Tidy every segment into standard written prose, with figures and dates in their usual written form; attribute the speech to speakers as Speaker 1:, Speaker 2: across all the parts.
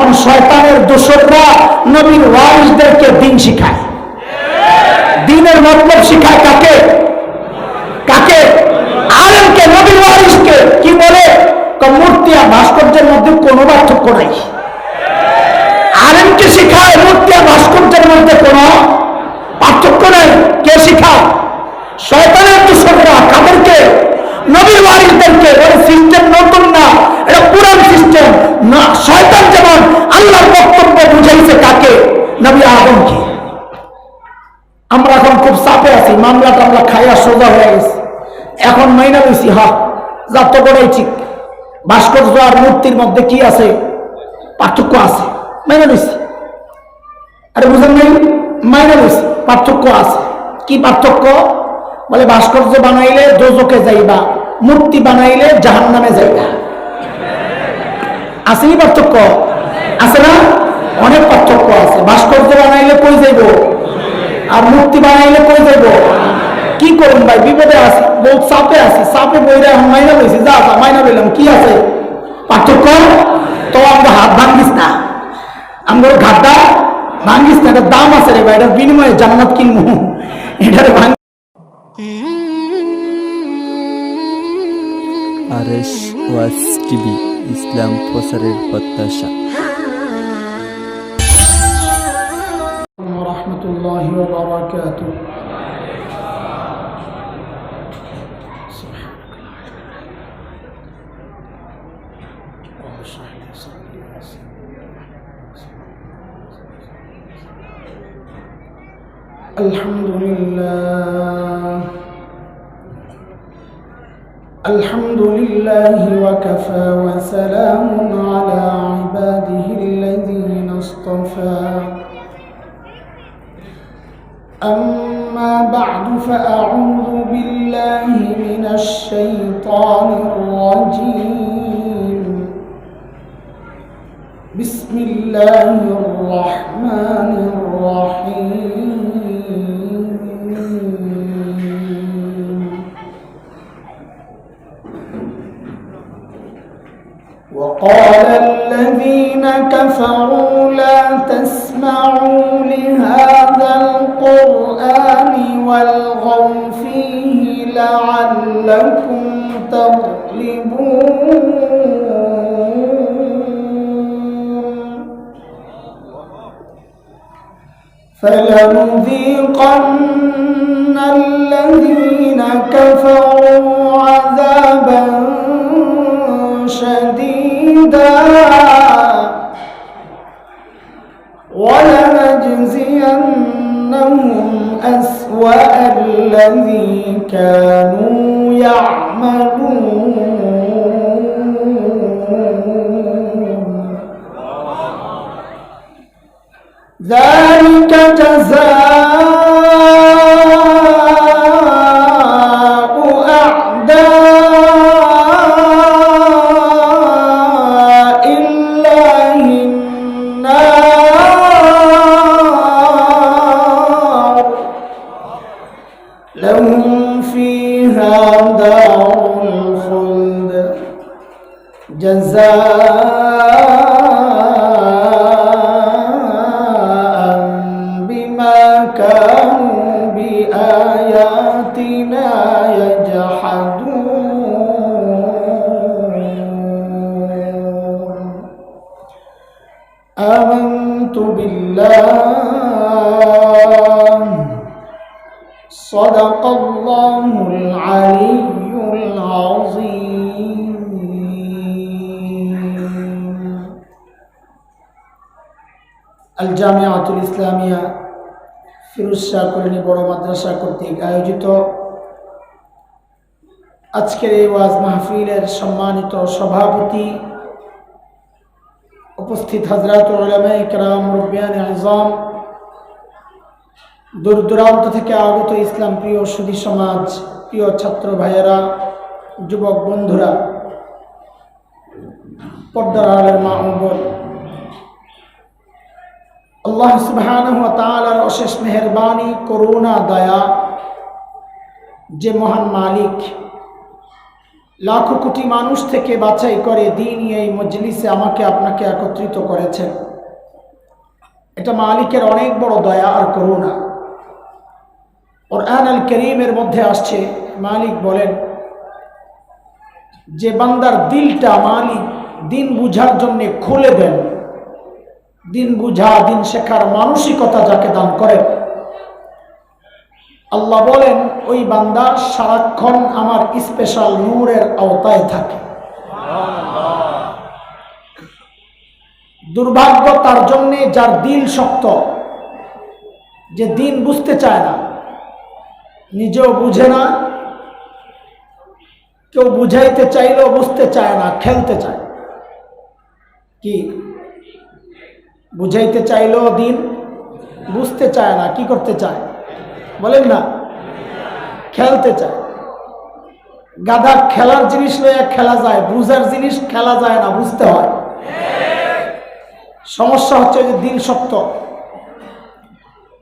Speaker 1: এখন শয়তানের দোসররা নবীর ওয়ারিসদেরকে দিন শিখায়, দিনের মতলব শিখায়। কাকে? কাকে? আলেমকে, নবীর ওয়ারিসকে। কি বলে? মূর্তি আর ভাস্কর্যের মধ্যে কোনো পার্থক্য নাই। আলেমকে শিখায় মূর্তি আর ভাস্কর্যের মধ্যে কোনো পার্থক্য নাই। কে শিখায়? শয়তানের দোসররা। কাদেরকে? নবীর ওয়ারিসদেরকে। ওই সিস্টেম নতুন না, এটা পুরান সিস্টেম। শয়তান যেমন আল্লাহর বক্তব্য বুঝাইছে কাকে? নবী আদমকে। আমরা এখন খুব চাপে আছি, মামলা টামলা খাইয়া সোজা হয়ে গেছে। এখন মাইনা লইছি, হা যা তো করেই ঠিক। ভাস্কর্য আর মূর্তির মধ্যে কি আছে? পার্থক্য আছে, মাইনা লইছি। আরে বুঝেন নাই? মাইনা লইছি, পার্থক্য আছে। কি পার্থক্য? বলে ভাস্কর্য বানাইলে দোজকে যাইবা, মূর্তি বানাইলে জাহান্নামে যাইবা। আসেনি পার্থক্য? আছে না? অনেক পার্থক্য আছে। ভাস্কর্য বানাইলে কই যাইব, আর মূর্তি বানাইলে কই যাইব। কি করুন ভাই, বিপদে আছি, বহুত চাপে আছি। চাপে বইরা এখন মাইনা লইছি, যা যা মাইনা লইলাম। কি আছে পার্থক্য? তো আমরা হাত ভাঙ্গিস না, আমরা ঘাটটা ভাঙ্গিস না। এটার দাম আছে রে ভাই, এটার বিনিময়ে জান্নাত কিনবো। এটার ভাঙ্গ
Speaker 2: আরএস ওয়াজ টিভি, ইসলাম প্রচারের প্রত্যাশা।
Speaker 1: রাহমাতুল্লাহি ওয়া বারাকাতুহু। আলহামদুলিল্লাহি ওয়া কাফা ওয়া সালামুন আলা ইবাদিহিল্লাযীনা ইসতাফা। أما بعد فأعوذ بالله من الشيطان الرجيم. بسم الله الرحمن الرحيم. وقال الذين كفروا لا تسمعوا لهذا القرآن والغوا فيه لعلكم تغلبون. فلنذيقن الذين كفروا عذابا شديدا ولنجزينهم أسوأ الذي كانوا يعملون. ذلك جزاء أعداء الله النار، لهم فيها دار الخلد جزاء بما كانوا بآياتنا يجحدون. آمنت بالله صدق الله العلي العظيم. আল-জামিআতুল ইসলামিয়া ফিরোজ শাহ কলোনী বড় মাদ্রাসা কর্তৃক আয়োজিত আজকের এই ওয়াজ মাহফিলের সম্মানিত সভাপতি, উপস্থিত হযরত উলামায়ে কেরাম, মুরব্বিয়ানে আযম, দূর দূরান্ত থেকে আগত ইসলাম প্রিয় সুধী সমাজ, প্রিয় ছাত্র ভাইয়েরা, যুবক বন্ধুরা, পর্দার আড়ালের মা ও বোন, আল্লাহ সুবহানাহু ওয়া তাআলার অশেষ মেহেরবানি, করুণা, দয়া, যে মহান মালিক, লাখো কোটি মানুষ থেকে বাছাই করে দ্বীনি এই মজলিসে আমাকে আপনাকে একত্রিত করেছেন। এটা মালিকের অনেক বড় দয়া আর করুণা। কুরআন আল কারীমের মধ্যে আসছে, মালিক বলেন যে বান্দার দিলটা মালিক দিন বুঝার জন্য খুলে দেন, দিন বুঝা দিন শেখার মানসিকতা যাকে দান করেন, আল্লাহ বলেন ওই বান্দা সারাক্ষণ আমার স্পেশাল নূরের আওতায় থাকে। দুর্ভাগ্য তার জন্য যার দিল শক্ত, যে দিন বুঝতে চায় না, নিজেও বুঝে না, কেউ বুঝাইতে চাইলেও বুঝতে চায় না, খেলতে চায়। কি বুঝাইতে চাইলেও দিন বুঝতে চায় না, কি করতে চায় বলেন না? খেলতে চায়। গাধা খেলার জিনিস লইয়া খেলা যায়, বুঝার জিনিস খেলা যায় না, বুঝতে হয়। সমস্যা হচ্ছে যে দিল শক্ত।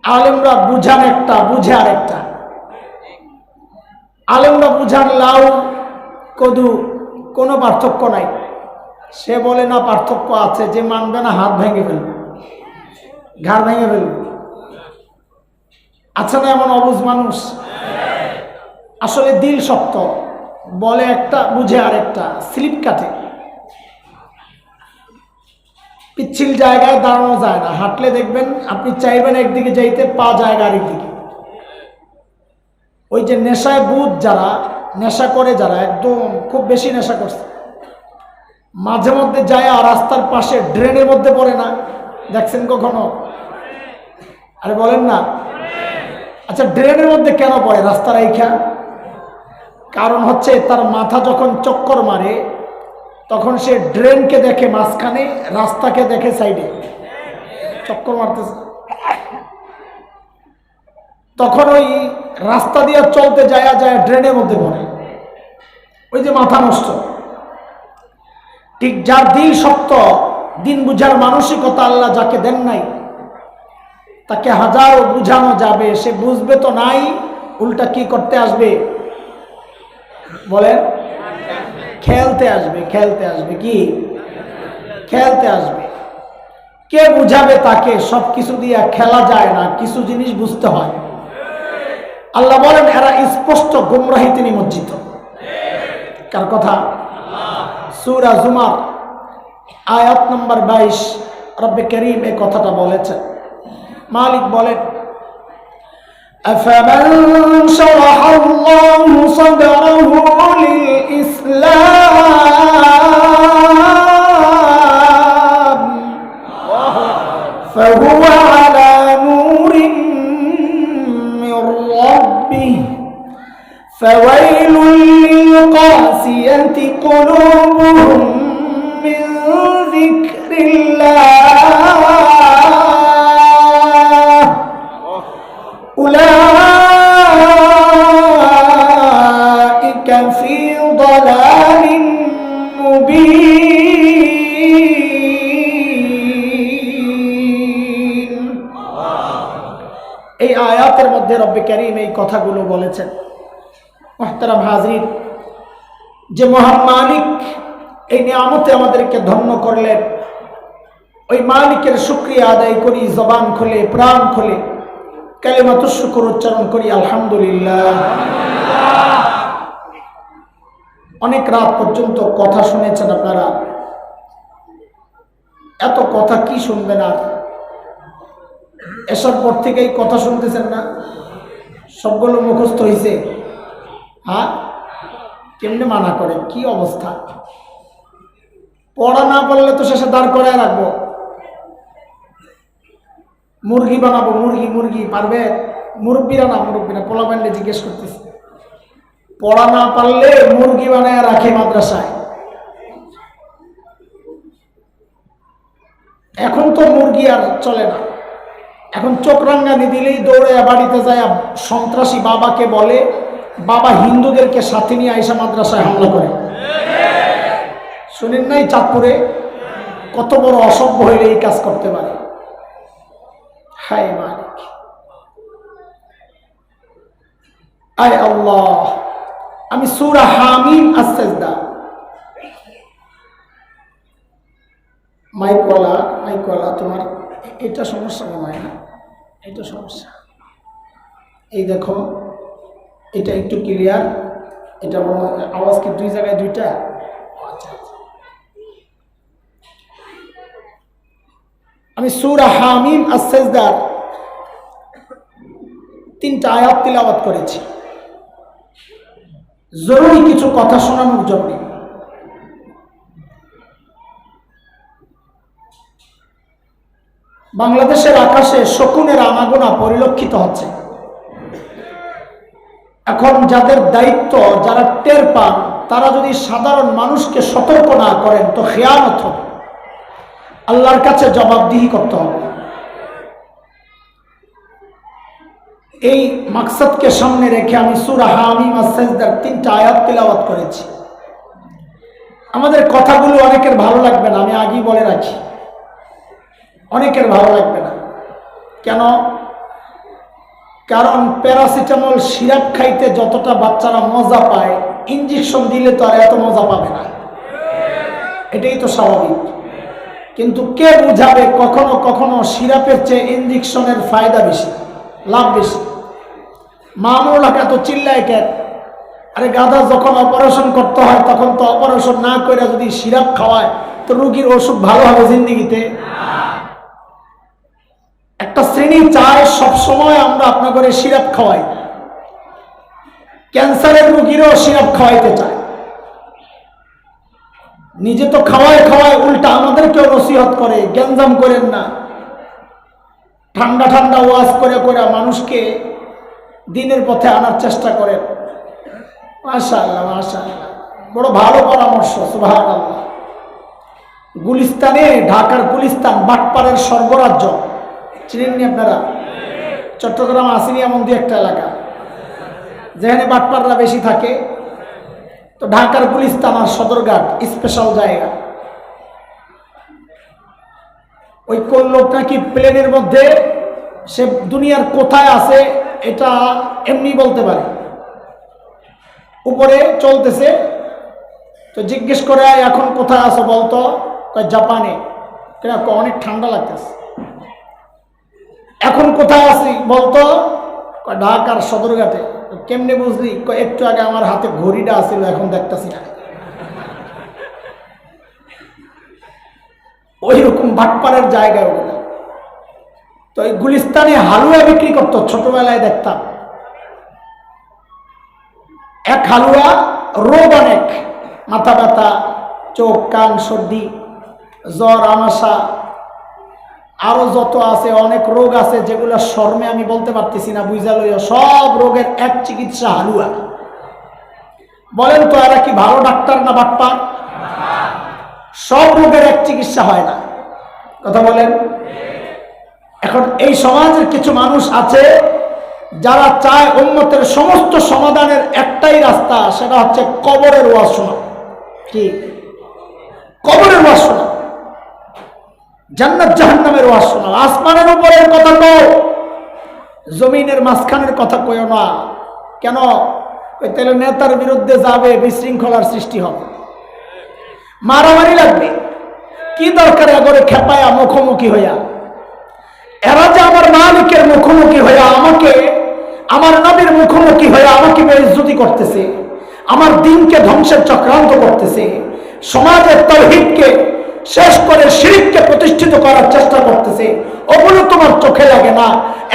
Speaker 1: আলেমরা বুঝান একটা, বুঝে আরেকটা। আলেমরা বুঝান লাউ কদু, কোনো পার্থক্য নাই। সে বলে না পার্থক্য আছে, যে মানবে না হাত ভেঙে ফেলবে, ঘাড় ভেঙে ফেলবে। আছে না এমন অবুঝ মানুষ? আসলে দিল শক্ত, বলে একটা বুঝে আরেকটা, স্লিপ কাটে। পিচ্ছিল জায়গায় দাঁড়ানো যায় না, হাঁটলে দেখবেন আপনি চাইবেন একদিকে যাইতে, পা জায়গা আরেকদিকে। ওই যে নেশায় বুধ যারা, নেশা করে যারা, একদম খুব বেশি নেশা করছে, মাঝে মধ্যে যায় আর রাস্তার পাশে ড্রেনের মধ্যে পড়ে না, দেখছেন কখনো? আরে বলেন না। আচ্ছা ড্রেনের মধ্যে কেন পড়ে রাস্তার এইখা? কারণ হচ্ছে তার মাথা যখন চক্কর মারে তখন সে ড্রেনকে দেখে মাঝখানে, রাস্তাকে দেখে সাইডে, চক্কর মারতেছে। তখন ওই রাস্তা দিয়ে চলতে যায় ড্রেনের মধ্যে পড়ে, ওই যে মাথা নষ্ট। ঠিক যার দিল শক্ত, দিন বুঝার মানসিকতা আল্লাহ যাকে দেন নাই, তাকে হাজারো বুঝানো যাবে, সে বুঝবে তো নাই, উল্টা কি করতে আসবে বলেন? খেলতে আসবে, খেলতে আসবে। কি খেলতে আসবে? কে বুঝাবে তাকে? সব কিছু দিয়ে খেলা যায় না, কিছু জিনিস বুঝতে হয়। আল্লাহ বলেন এরা স্পষ্ট গুমরাহিতে নিমজ্জিত। কার কথা? সূরা জুমার আয়াত নম্বর 22 রব্বে করিম এই কথাটা বলেছেন। মালিক বলেন أفمن شرح الله صدره للإسلام فهو على نور من ربه فويل للقاسية قلوبهم من ذكر الله أولئك في ضلال مبين। এই আয়াতের মধ্যে রব্বে কারীম এই কথাগুলো বলেছেন। মুহতারাম হাজরিন, যে মহান মালিক এই নিয়ামতে আমাদেরকে ধন্য করলেন, ওই মালিকের শুকরিয়া আদায় করি, জবান খুলে, প্রাণ খুলে কালিমাতুশ শুকর উচ্চারণ করি, আলহামদুলিল্লাহ। অনেক রাত পর্যন্ত কথা শুনেছেন আপনারা, এত কথা কি শুনবেন আর? এসব পর থেকেই কথা শুনতেছেন না? সবগুলো মুখস্থ হয়েছে? হ্যাঁ, কেমনে মানা করে? কি অবস্থা? পড়া না পারলে তো শেষে দাঁড় করায় রাখবো। মুরগি বানাবো, মুরগি মুরগি পারবে? মুরব্বীরা না, মুরব্বীরা পোলাপান্ডে জিজ্ঞেস করতেছে। পড়া না পারলে মুরগি বানায় রাখে মাদ্রাসায়। এখন তো মুরগি আর চলে না, এখন চোখ রাঙ্গানি দিলেই দৌড়ে বাড়িতে যায় সন্ত্রাসী বাবাকে বলে, বাবা হিন্দুদেরকে সাথে নিয়ে আইসা মাদ্রাসায় হামলা করে। শুনেন নাই চাঁদপুরে? কত বড় অসভ্য হইলে এই কাজ করতে পারে? হায় মালিক, আয় আল্লাহ, আমি সূরা হামিম আস-সাজদা, মাইকওয়ালা তোমার এটা সমস্যা মনে হয় না, এটা সমস্যা। এই দেখো এটা একটু ক্লিয়ার, এটা মনে হয় আওয়াজ কি দুই জায়গায় দুইটা? আচ্ছা আচ্ছা। আমি সূরা হামিম আস-সাজদার 3টা আয়াত তিলাওয়াত করেছি জরুরি কিছু কথা শোনানোর জন্য। বাংলাদেশের আকাশে শকুনের আনাগোনা পরিলক্ষিত হচ্ছে। এখন যাদের দায়িত্ব, যারা টের পান, তারা যদি সাধারণ মানুষকে সতর্ক না করেন তো খেয়ানত হবে, আল্লাহর কাছে জবাবদিহি করতে হবে। এই মাকসাদকে সামনে রেখে আমি সূরা হামিম আস-সাজদার 3টা আয়াত তিলাওয়াত করেছি। আমাদের কথাগুলো অনেকের ভালো লাগবে না, আমি আগেই বলে রাখি, অনেকের ভালো লাগবে না। কেন? কারণ প্যারাসিটামল সিরাপ খাইতে যতটা বাচ্চারা মজা পায়, ইঞ্জেকশন দিলে তো আর এত মজা পাবে না, এটাই তো স্বাভাবিক। কিন্তু কে বুঝাবে কখনো কখনো সিরাপের চেয়ে ইঞ্জেকশনের ফায়দা বেশি, লাভ বেশি। মামুল এত চিল্লায় কেন? আরে গাধা, যখন অপারেশন করতে হয় তখন তো অপারেশন না করে যদি সিরাপ খাওয়ায় তো রোগীর অসুখ ভালো হবে জিন্দিগিতে? একটা শ্রেণী চায় সবসময় আমরা আপনার করে সিরাপ খাওয়াই, ক্যান্সারের রোগীরও সিরাপ খাওয়াইতে চায়। নিজে তো খাওয়ায় খাওয়ায়, উল্টা আমাদেরকেও নসিহত করে, গ্যাঞ্জাম করেন না। ঠান্ডা ঠান্ডা ওয়াজ করে করে মানুষকে দিনের পথে আনার চেষ্টা করেন। মাশাআল্লাহ মাশাআল্লাহ, বড় ভালো পরামর্শ, সুবহানাল্লাহ। গুলিস্তানে, ঢাকার গুলিস্তান বাটপাড়ের সর্বরাজ্য, চিনেননি আপনারা? চট্টগ্রাম আসেনি এমন দু একটা এলাকা যেখানে বাটপাড়রা বেশি থাকে, তো ঢাকার গুলিস্তান আর সদরঘাট স্পেশাল জায়গা। ওই কোন লোক নাকি প্লেনের মধ্যে, সে দুনিয়ার কোথায় আছে এটা এমনি বলতে পারে, উপরে চলতেছে, তো জিজ্ঞেস করে এখন কোথায় আছো বলতো, জাপানে। অনেক ঠান্ডা লাগতেছে। এখন কোথায় আছি বলতো, ঢাকার সদরঘাটে। কেমনে বুঝলি? একটু আগে আমার হাতে ঘড়িটা আছিল, এখন দেখতেছি না। ওই রকম বাটপাড়ের জায়গায় ওগুলো। তো এই গুলিস্তানে হালুয়া বিক্রি করতো, ছোটবেলায় দেখতাম। এক হালুয়া, রোগ অনেক, মাথা ব্যথা, চোখ কান সর্দি, জ্বর আমাশা, আরো যত আছে অনেক রোগ আছে যেগুলো শর্মে আমি বলতে পারতেছি না, বুঝা লইয়া। সব রোগের এক চিকিৎসা হালুয়া। বলেন তো এরা কি ভালো ডাক্তার না বাটপার? সব রোগের এক চিকিৎসা হয় না, কথা বলেন। এখন এই সমাজের কিছু মানুষ আছে যারা চায় উম্মতের সমস্ত সমাধানের একটাই রাস্তা, সেটা হচ্ছে কবরের ওয়াজ শোনা। কি? কবরের ওয়াজ শোনা, জান্নাত জাহান্নামের ওয়াজ শোনা। আসমানের উপরের কথা কও, জমিনের মাঝখানের কথা কইও না। কেন? তাহলে নেতার বিরুদ্ধে যাবে, বিশৃঙ্খলার সৃষ্টি হবে, মারামারি লাগবে। কি দরকার এগরে খেপায়া মুখোমুখি হইয়া? এরা যে আমার মালিকের মুখোমুখি হইয়া, আমাকে, আমার নবীর মুখোমুখি হইয়া আমাকে বেইজ্জতি করতেছে, আমার দিনকে ধ্বংসের চক্রান্ত করতেছে, সমাজের তাওহীদকে শেষ করে শিরককে প্রতিষ্ঠিত করার চেষ্টা করতেছে, ওগুলো তোমার চোখে লাগে না।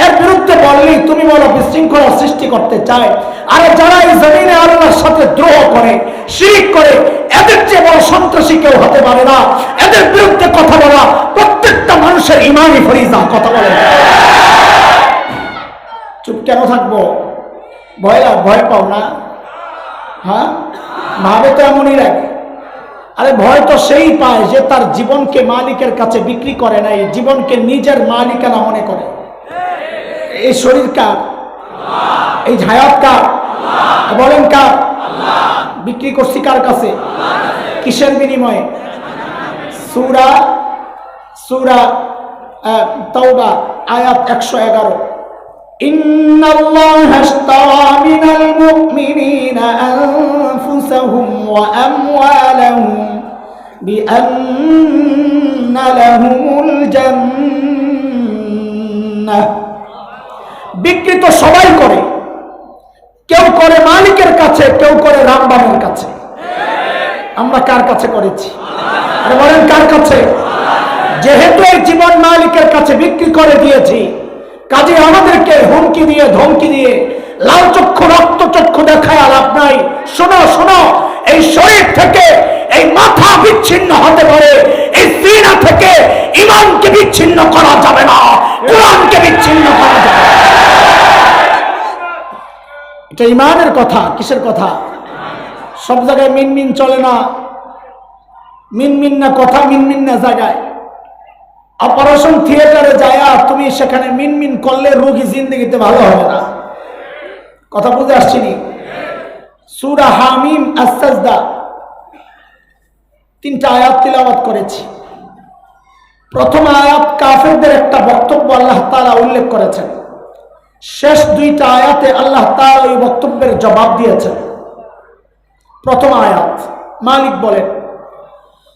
Speaker 1: এর বিরুদ্ধে বললেই তুমি বলো বিশৃঙ্খলার সৃষ্টি করতে চায়। আর যারা এই জমিনে আল্লাহর সাথে দ্রোহ করে, শিরক করে, এদের চেয়ে বড় সন্ত্রাসী কেউ হতে পারে না। এদের বিরুদ্ধে কথা বলা প্রত্যেকটা মানুষের ইমানি ফরিজা, কথা বলে। চুপ কেন থাকবো? ভয় পাও না? হ্যাঁ, ভাবে তো এমনই লাগে। আরে ভয় তো সেই পায় যে তার জীবনকে মালিকের কাছে বিক্রি করে নাই, জীবনকে নিজের মালিকানা মনে করে। এই শরীর কার? এই হায়াত কার? বলেন কার? বিক্রি করছি কার কাছে? কিসের বিনিময়ে? সূরা তাওবা আয়াত 111। ইন্নাল্লাহা আশতারা মিনাল মুমিনিনা আনফুসাহুম ওয়া আমওয়ালাহুম বিআন্না লাহুমুল জান্নাহ। বিক্রি তো সবাই করে, কেউ করে মালিকের কাছে, কেউ করে রামবামের কাছে। আমরা কার কাছে করেছি? আরে বলেন কার কাছে? যেহেতু এই জীবন মালিকের কাছে বিক্রি করে দিয়েছি, কাজে আমাদেরকে হুমকি দিয়ে ধমকি দিয়ে লাল চক্ষু রক্ত চক্ষু দেখায় লাভ নাই। শোনো শোনো, এই শরীর থেকে এই মাথা বিচ্ছিন্ন হতে পারে, এই সিনা থেকে ঈমানকে বিচ্ছিন্ন করা যাবে না, কোরআনকে বিচ্ছিন্ন করা যাবে না। এটা ঈমানের কথা। কিসের কথা? সব জায়গায় মিনমিন চলে না, মিনমিন না কথা, মিনমিন না জায়গায়। অপারেশন থিয়েটারে যায় তুমি সেখানে মিনমিন করলে রোগী জিন্দেগিতে ভালো হবে না। কথা বুঝে আসছিনি? সূরা হামিম আস-সাজদা 3টা আয়াত তিলাওয়াত করেছি। প্রথম আয়াত কাফেরদের একটা বক্তব্য আল্লাহ তাআলা উল্লেখ করেছেন, শেষ 2টা আয়াতে আল্লাহ তাআলা ওই বক্তব্যের জবাব দিয়েছেন। প্রথম আয়াত মালিক বলেন,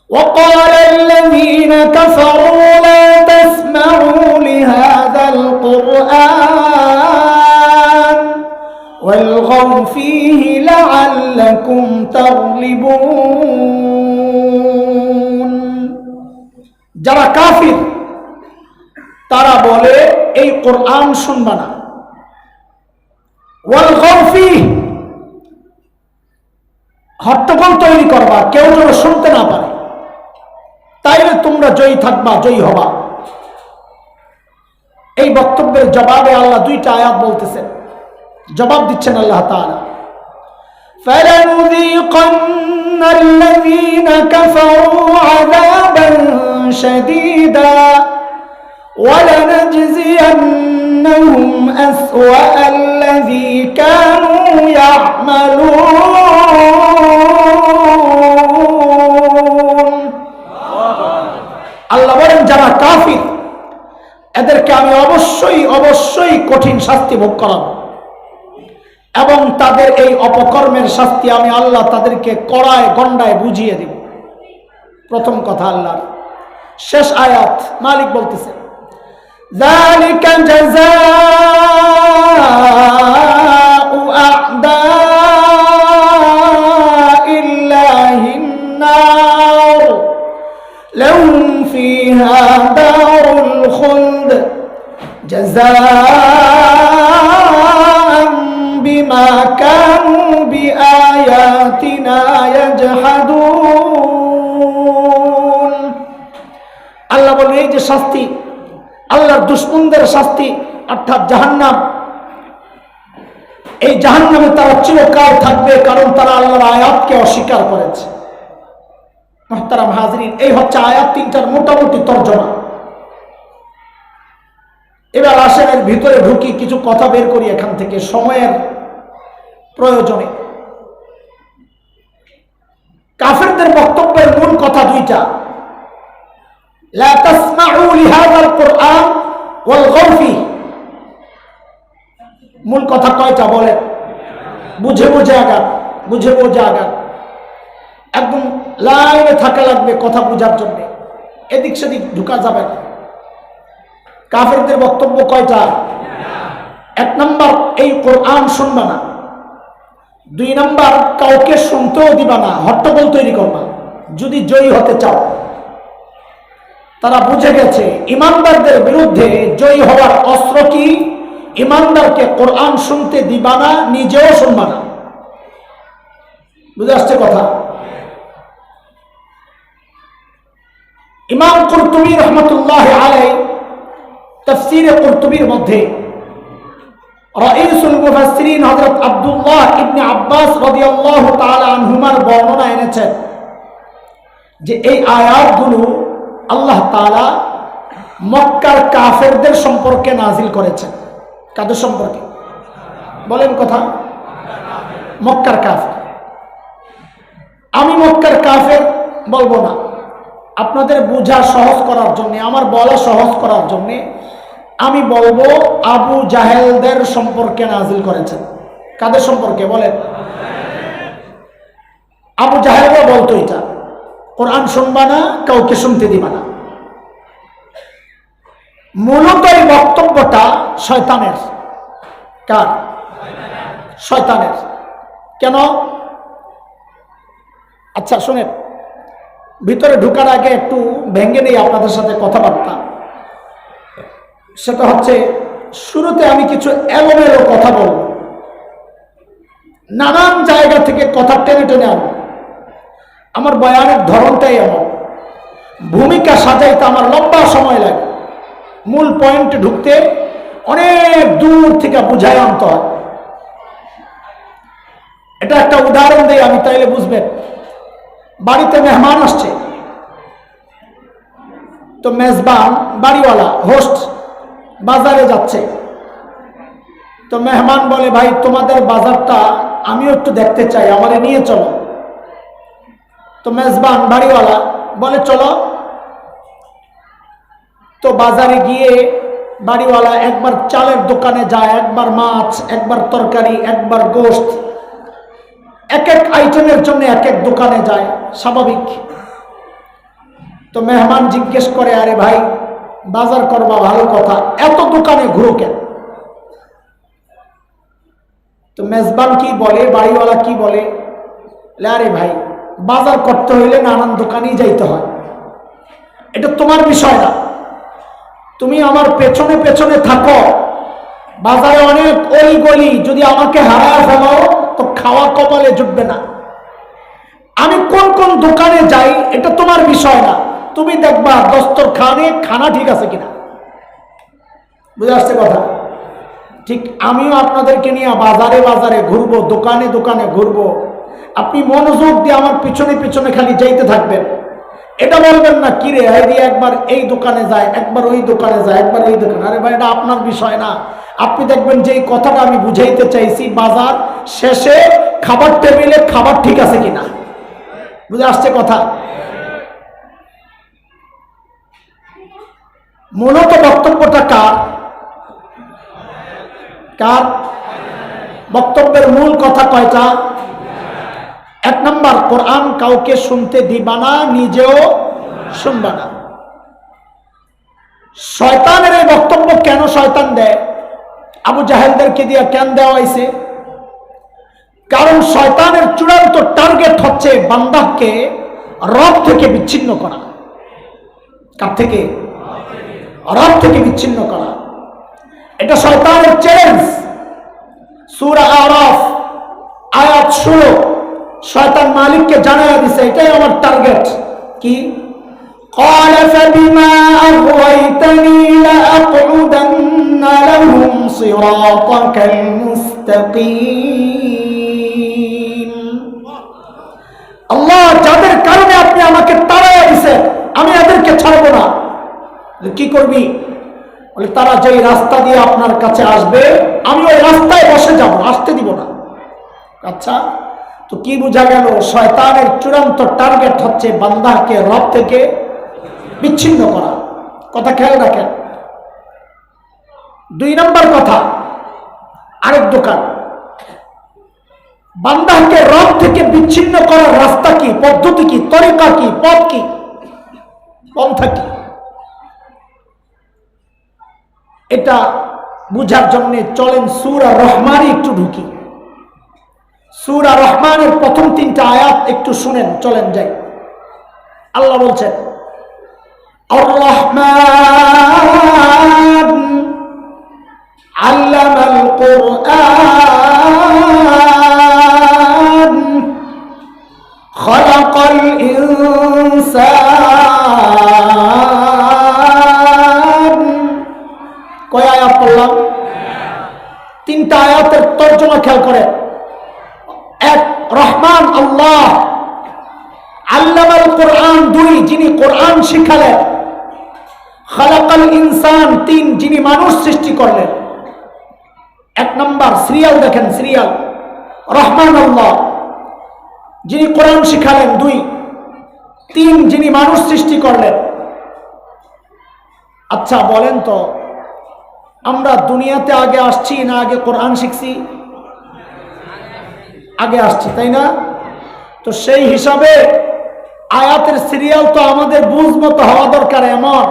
Speaker 1: وقال الذين كفروا لا تسمعوا لهذا القرآن والغوا فيه لعلكم تغلبون। যারা কাফির তারা বলে এই কোরআন শুনবা না, ওয়ালগাউ ফীহি, হট্টগোল তৈরি করবা, কেউ যেন শুনতে না পারে, তাইলে তোমরা জয়ী থাকবা, জয়ী হবা। এই বক্তব্যের জবাবে আল্লাহ 2টা আয়াত বলতেছেন, জবাব দিচ্ছেন আল্লাহ তাআলা, فَلَنُذِيقَنَّ الَّذِينَ كَفَرُوا عَذَابًا شَدِيدًا وَلَنَجْزِيَنَّهُمْ أَسْوَأَ الَّذِي كَانُوا يَعْمَلُونَ। আল্লাহ বলেন যারা কাফির এদেরকে আমি অবশ্যই অবশ্যই কঠিন শাস্তি ভোগ করাবো, এবং তাদের এই অপকর্মের শাস্তি আমি আল্লাহ তাদেরকে কড়ায় গন্ডায় বুঝিয়ে দেব। প্রথম কথা আল্লাহর। শেষ আয়াত মালিক বলতেছেন, যালিকা জাযাউ আ'দাইল্লাহিন নার লাহুম ফীহা দারুল খুলদ জাযাআন বিমা কানু বিআয়াতিনা ইয়াজহাদুন। আল্লাহ বলেন এই যে শাস্তি, আল্লাহর দুশমনদের শাস্তি অর্থাৎ জাহান্নাম, এই জাহান্নামে তারা চিরকাল থাকবে, কারণ তারা আল্লাহর আয়াতকে অস্বীকার করেছে। মুহতারাম হাজরিন, এই হচ্ছে আয়াত 3টার মোটামুটি তর্জমা। এবার আসেন এর ভিতরে ঢুকি, কিছু কথা বের করি এখান থেকে সময়ের প্রয়োজনে। কাফেরদের বক্তব্যের মূল কথা 2টা, লা তাসমাউ লিহাযাল কুরআন ওয়ালগাউ ফীহি। মূল কথা কয়টা বলেন? বুঝে বুঝে আগান, বুঝে বুঝে আগান, একদম লাইনে থাকা লাগবে কথা বোঝার জন্য, এদিক সেদিক ঢুকা যাবে না। কাফেরদের বক্তব্য কয়টা? 1 নম্বর, এই কোরআন শুনবা না। 2 নম্বর, কাউকে শুনতেও দিবা না, হট্টগোল তৈরি করবা যদি জয়ী হতে চাও। তারা বুঝে গেছে ইমানদারদের বিরুদ্ধে জয়ী হওয়ার অস্ত্র কি? ইমানদারকে কোরআন শুনতে দিবা না, নিজেও শুনবা না। বুঝে আসছে কথা? ইমাম কুরতুবী রহমাতুল্লাহি আলাইহি তাফসীরে কুরতুবীর মধ্যে রাইসুল মুফাসসিরিন হযরত আব্দুল্লাহ ইবনে আব্বাস রাদিয়াল্লাহু তাআলা আনহুমার বর্ণনা এনেছেন যে এই আয়াতগুলো আল্লাহ তাআলা মক্কার কাফেরদের সম্পর্কে নাজিল করেছেন। কাদের সম্পর্কে বলেন কথা? মক্কার কাফের। আমি মক্কার কাফের বলবো না, আপনাদের বোঝা সহজ করার জন্য, আমার বলা সহজ করার জন্য আমি বলবো আবু জাহেলদের সম্পর্কে নাজিল করেছেন। কাদের সম্পর্কে বলেন? আবু জাহেলও বলতো এটা, কোরআন শুনবা না, কাউকে শুনতে দিবা না। মূলত এই বক্তব্যটা শয়তানের। কার? শয়তানের। কেন? আচ্ছা শুনেন, ভিতরে ঢুকার আগে একটু ভেঙে নেই আপনাদের সাথে কথাবার্তা। সেটা হচ্ছে, শুরুতে আমি কিছু এলোমেলো কথা বলব, নানান জায়গা থেকে কথা টেনে টেনে আনবো। আমার বয়ানের ধরনটাই এমন, ভূমিকা সাজাইতে আমার লম্বা সময় লাগে, মূল পয়েন্টে ঢুকতে অনেক দূর থেকে বুঝাই আনতে হয়। এটা একটা উদাহরণ দেই আমি, তাইলে বুঝবেন। বাড়িতে মেহমান আসছে, তো মেজবান বাড়িওয়ালা হোস্ট বাজারে যাচ্ছে, তো মেহমান বলে, ভাই তোমাদের বাজারটা আমিও একটু দেখতে চাই, আমারে নিয়ে চলো। তো মেজবান বাড়িওয়ালা বলে চলো। তো বাজারে গিয়ে বাড়িওয়ালা একবার চালের দোকানে যায়, একবার মাছ, একবার তরকারি, একবার গোশত, এক এক আইটেমের জন্য এক এক দোকানে যায়, স্বাভাবিক। তো মেহমান জিজ্ঞেস করে, আরে ভাই বাজার করবা ভালো কথা, এত দোকানে ঘুরো কেন? তো মেজবান কি বলে, বাড়িওয়ালা কি বলে, আরে ভাই বাজার করতে হইলে নানান দোকানেই যাইতে হয়, এটা তোমার বিষয় না, তুমি আমার পেছনে পেছনে থাকো, বাজারে অনেক অলি গলি, যদি আমাকে হারায় ফেলো তো খাওয়া কপালে জুটবে না। আমি কোন কোন দোকানে যাই এটা তোমার বিষয় না, তুমি দেখবা দস্তরখানে খানা ঠিক আছে কিনা। বুঝে আসছে কথা? ঠিক আমিও আপনাদেরকে নিয়ে বাজারে বাজারে ঘুরবো, দোকানে দোকানে ঘুরবো, আপনি মনোযোগ দিয়ে আমার পিছনে পিছনে খালি যাইতে থাকবেন। এটা বলবেন না, কিরে হাইদি একবার এই দোকানে যায়, একবার ওই দোকানে যায়, একবার ওই দোকানে। আরে ভাই এটা আপনার বিষয় না। আপনি দেখবেন যে এই কথাটা আমি বুঝাইতে চাইছি, বাজার শেষে খাবার টেবিলে খাবার ঠিক আছে কিনা। বুঝে আসছে কথা? মূলত বক্তব্যটা কার? কার বক্তব্যের মূল কথা কয়টা? এক নম্বর, কোরআন কাউকে শুনতে দিবা না, নিজেও শুনবা না। শয়তানের এই বক্তব্য কেন শয়তান দেয়? আবু জাহেলদেরকে দিয়ে কেন দেওয়া হয়েছে? কারণ শয়তানের চূড়ান্ত টার্গেট হচ্ছে বান্দাকে রব থেকে বিচ্ছিন্ন করা। কার থেকে? রব থেকে বিচ্ছিন্ন করা। এটা শয়তানের চ্যালেঞ্জ। সূরা আরাফ আয়াত 16 শয়তান মালিককে জানায়া দিছে, এটাই আমার টার্গেট। কি? قال فبما أغويتني لأقعدن لهم صراطك المستقيم। আল্লাহ যাদের কারণে আপনি আমাকে তাড়াইয়া দিছেন, আমি এদেরকে ছাড়বো না। কি করবি? বলে তারা যেই রাস্তা দিয়ে আপনার কাছে আসবে আমি ওই রাস্তায় বসে যাব, আসতে দিব না। আচ্ছা, তো কি বোঝা গেল? শয়তানের চূড়ান্ত টার্গেট হচ্ছে বান্দাকে রব থেকে বিচ্ছিন্ন করা। কথা খেয়াল রাখেন। দুই নম্বর কথা, আরেক দোকান, বান্দাকে রব থেকে বিচ্ছিন্ন করার রাস্তা কি, পদ্ধতি কি, তরিকা কি, পথ কি, পন্থা কি? এটা বুঝার জন্য চলেন সূরা রহমানে একটু ঢুকি। সূরা রহমানের প্রথম 3টা আয়াত একটু শুনেন, চলেন যাই। আল্লাহ বলছেন, আর রহমান আল্লামাল কুরআন খালাকাল ইনসান। কয় আয়াত পড়লাম? 3টা আয়াতের তর্জমা খেয়াল করে। এক, রহমান আল্লাহ, আল্লামাল কোরআন 2, যিনি কোরআন শিখালেন, খালাকাল ইনসান 3, যিনি মানুষ সৃষ্টি করলেন। 1 নম্বর সিরিয়াল দেখেন, সিরিয়াল রহমান আল্লাহ, যিনি কোরআন শিখালেন 2, 3, যিনি মানুষ সৃষ্টি করলেন। আচ্ছা বলেন তো, আমরা দুনিয়াতে আগে আসছি না আগে কোরআন শিখছি? আগে আসছি, তাই না? তো সেই হিসাবে আয়াতের সিরিয়াল তো আমাদের বুঝ মতো হওয়া দরকার। এমন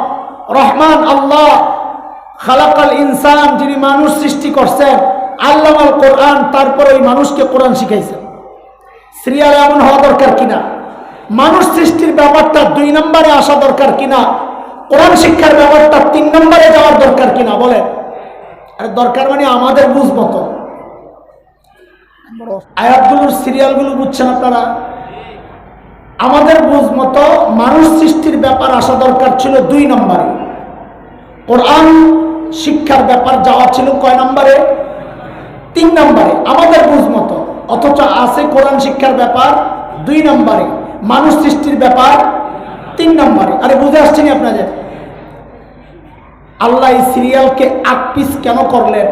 Speaker 1: রহমান আল্লাহ খালাকাল ইনসান, যিনি মানুষ সৃষ্টি করছেন, আল্লামাল কোরআন, তারপরে ওই মানুষকে কোরআন শিখাইছেন। সিরিয়াল এমন হওয়া দরকার কিনা? মানুষ সৃষ্টির ব্যাপারটা 2 নম্বরে আসা দরকার কিনা? কোরআন শিক্ষার ব্যাপারটা 3 নম্বরে যাওয়ার দরকার কিনা? বলেন। আর দরকার মানে আমাদের বুঝ মতো। আয়াতগুলোর সিরিয়ালগুলো বুঝছেন আপনারা? আমাদের বুঝ মতো মানুষ সৃষ্টির ব্যাপার আসা দরকার ছিল 2 নম্বরে, কোরআন শিক্ষার ব্যাপার যাওয়া ছিল কয় নম্বরে? 3 নম্বরে আমাদের বুঝ মতো। অথচ আছে কোরআন শিক্ষার ব্যাপার 2 নম্বরে, মানুষ সৃষ্টির ব্যাপার 3 নম্বরে। আরে বুঝে আসছেনি আপনাদের? আল্লাহ এই সিরিয়ালকে 8 পিস কেন করলেন?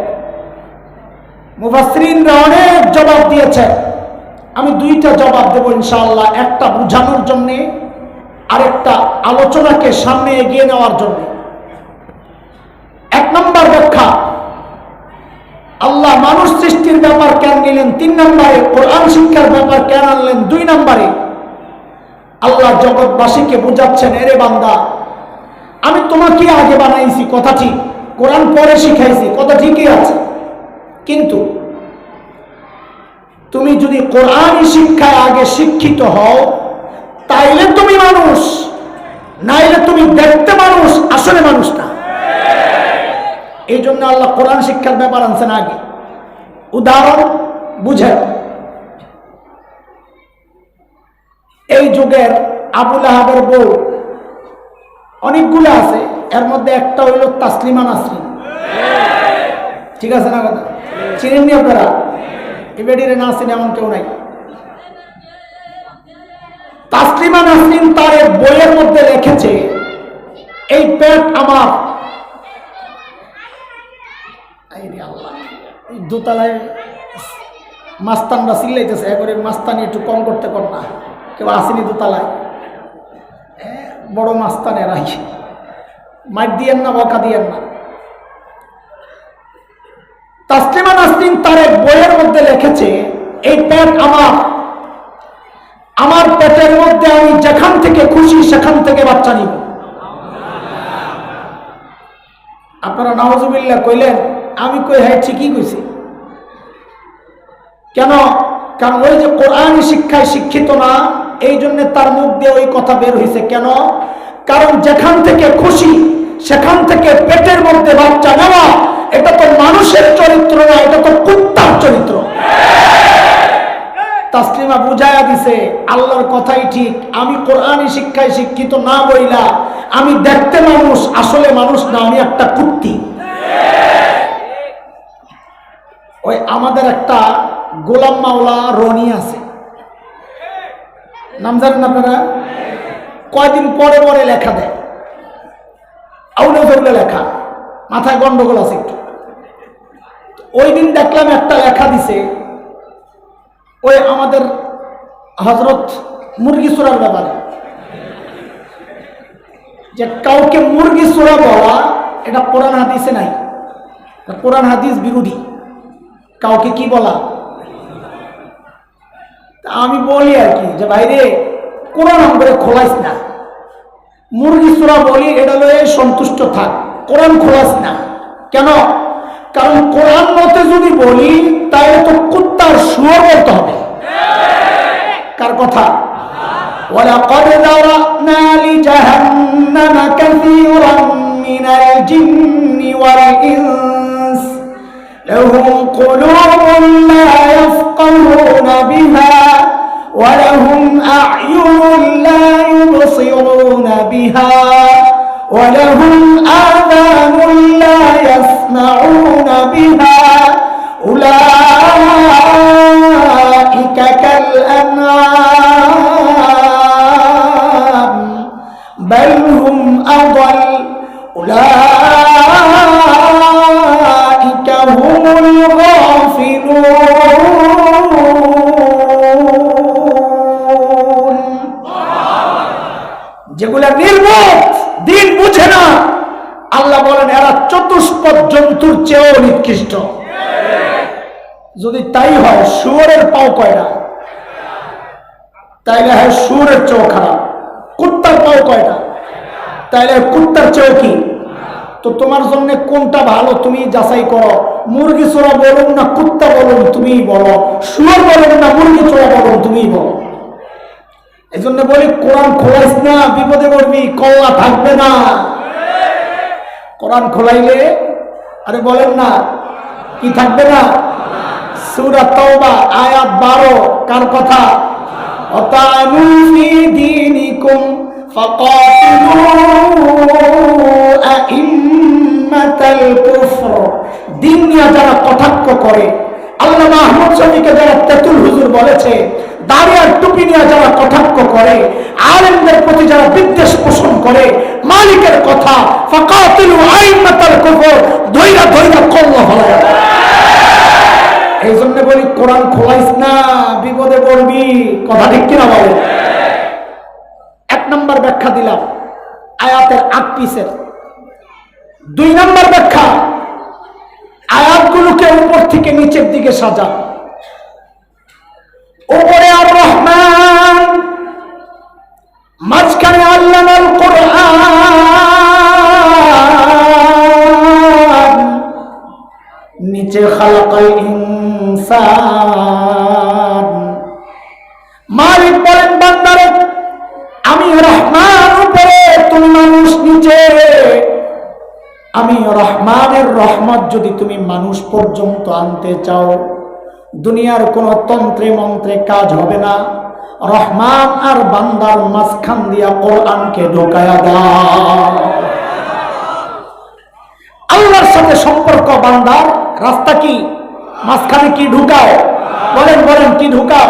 Speaker 1: মুফাসসিরিনরা অনেক জবাব দিয়েছে, আমি 2টা জবাব দেব ইনশাআল্লাহ। একটা বোঝানোর জন্য, আরেকটা আলোচনাকে সামনে এগিয়ে নেওয়ার জন্য। 1 নম্বর ব্যাখ্যা, আল্লাহ মানুষ সৃষ্টির ব্যাপার কেন নিলেন 3 নম্বরে, কোরআন শিক্ষার ব্যাপার কেন আনলেন 2 নম্বরে? আল্লাহ জগৎবাসীকে বুঝাচ্ছেন, এরে বান্দা, আমি তোমাকে আগে বানাইছি, কথা ঠিক, কোরআন পরে শিখাইছি, কথা ঠিকই আছে, কিন্তু তুমি যদি কোরআনী শিক্ষায় আগে শিক্ষিত হও তাইলে তুমি মানুষ, নাইলে তুমি দেখতে মানুষ, আসলে মানুষ না। এই জন্য আল্লাহ কোরআন শিক্ষার ব্যাপার আনছেন আগে। উদাহরণ বুঝেন, এই যুগের আবু লাহাবের বউ অনেকগুলো আছে, এর মধ্যে একটা হইল তাসলিমা নাসরিন। ঠিক আছে না কথা? চিনেননি আপনারা? এই বেডিরে না চিনে এমন কেউ নাই। তাসলিমা নাসরিন তার এক বইয়ের মধ্যে লিখেছে, এই পেট আমার, দোতলায় মাস্তানরা চিল্লাইতেছে, একবারে মাস্তানি একটু কম করতে কর না, কেউ আসেনি দোতলায়, বড় মাস্তানের রাখি, মাইর দিয়েন না, বকা দিয়েন না। তাসলিমা নাসরিন তার এক বইয়ের মধ্যে লিখেছে, এই পেট আমার, আমার পেটের মধ্যে আমি যেখান থেকে খুশি সেখান থেকে বাচ্চা নিব। আপনারা নাউজুবিল্লাহ কইলেন, আমি কই হ্যাঁ ঠিকই কইছি। কেন? কারণ ওই যে কোরআন শিক্ষায় শিক্ষিত না, এই জন্য তার মুখ দিয়ে ওই কথা বের হয়েছে। কেন? কারণ যেখান থেকে খুশি সেখান থেকে পেটের মধ্যে বাচ্চা নেওয়া, এটা তো মানুষের চরিত্র না, এটা তো কুত্তার চরিত্র। তাসলিমা বুঝায়া দিছে, আল্লাহর কথাই ঠিক, আমি কোরআনী শিক্ষায় শিক্ষিত না বইলা আমি দেখতে মানুষ, আসলে মানুষ না, আমি একটা কুত্তি। ওই আমাদের একটা গোলাম মাওলা রনি আছে, নাম জানেন আপনারা? কয়দিন পরে পরে লেখা দেয়, আউলে ফাউলে লেখা, মাথায় গন্ডগোল আছে একটু। ওই দিন দেখলাম একটা লেখা দিছে, ওই আমাদের হযরত মুরগি চোরার ব্যাপারে, যে কাউকে মুরগি চোরা বলা এটা কোরআন হাদিসে নাই, কোরআন হাদিস বিরোধী। কাউকে কি বলা? আমি বলি আর কি, যে ভাইরে কোরআন করে খোলাইস না, মুরগি চোরা বলি এটা লয়ে সন্তুষ্ট থাক, কোরআন খোলাস না। কেন? কারণ কোরআন মতে যদি বলি তাহলে তো কুত্তার শুয়োর বলতে হবে। কার কথা? ওয়ালাকাদ যারানা লিজাহান্নামা কাসীরাম মিনাল জিন্নি ওয়াল ইনস লাহুম কুলুবুন লা ইয়াফকাহুনা বিহা ওয়া লাহুম আ'য়ুনুন লা ইউবসিরুনা বিহা ওয়া লাহুম আযানুন লা ইয়াসমাউনা বিহা উলাইকা কাল আনআম বাল হুম আদাল উলাইকা হুমুল গাফিলুন। যেগুলা নির্বোধ, দিন বুঝে না, আল্লাহ বলেন এরা চতুষ্ট চতুষ্পদ জন্তুর চেয়েও নিকৃষ্ট। যদি তাই হয় শুয়োরের পাও কয়টা? তাইলে হ্যাঁ শুয়োরের চেয়েও খারাপ। কুত্তার পাও কয়টা? তাইলে কুত্তার চেয়েও কি? তো তোমার জন্য কোনটা ভালো তুমি যাচাই করো। মুরগি চোরা বলুন না কুত্তা বলুন তুমিই বলো, শুয়োর বলুন না মুরগি চোরা বলুন তুমিই বলো। এই জন্য বলি কোরআন খোলাইস না, বিপদে পড়বি, কল্লা থাকবে না। কোরআন খোলাইলে আরে বলেন না কি থাকবে না? সূরা তাওবা আয়াত 12 কার কথা? অতানু ফি দীনিকুম ফাকাতিলু আইম্মাতাল কুফর। দিন নিয়ে যারা কটাক্ষ করে, আল্লামা আহমদ শফীকে যারা তেতুল হুজুর বলেছে, দাড়ি আর টুপি নিয়ে যারা কটাক্ষ করে, আলেমদের প্রতি যারা বিদ্বেষ পোষণ করে, মালিকের কথা ফাকাতিলু আইম্মাতাল কুফর, ধৈরা ধৈরা কল্লা ফলায়। এই জন্য বলি কোরআন খোলাইস না, বিপদে পড়বি। কথা ঠিক কিনা বলে? এক নম্বর ব্যাখ্যা দিলাম আয়াতের আগ পিছের। 2 নম্বর ব্যাখ্যা, আয়াতগুলোকে উপর থেকে নিচের দিকে সাজা। উপরে আর রহমান, মাঝখানে আল্লামাল কোরআন, নিচে খালাকাল ইনসান। মালিক বলেন বান্দারে আমি রহমান উপরে, তুমি মানুষ নিচে। আমি রহমানের রহমত যদি তুমি মানুষ পর্যন্ত আনতে চাও, দুনিয়ার কোন তন্ত্রে মন্ত্রে কাজ হবে না। রহমান আর বান্দার মাঝখান দিয়া কোরআনকে ঢোকায়া দাও। আল্লাহর সাথে সম্পর্ক বান্দার রাস্তা কি? মাঝখানে কি ঢুকাও? বলেন বলেন কি ঢুকাও?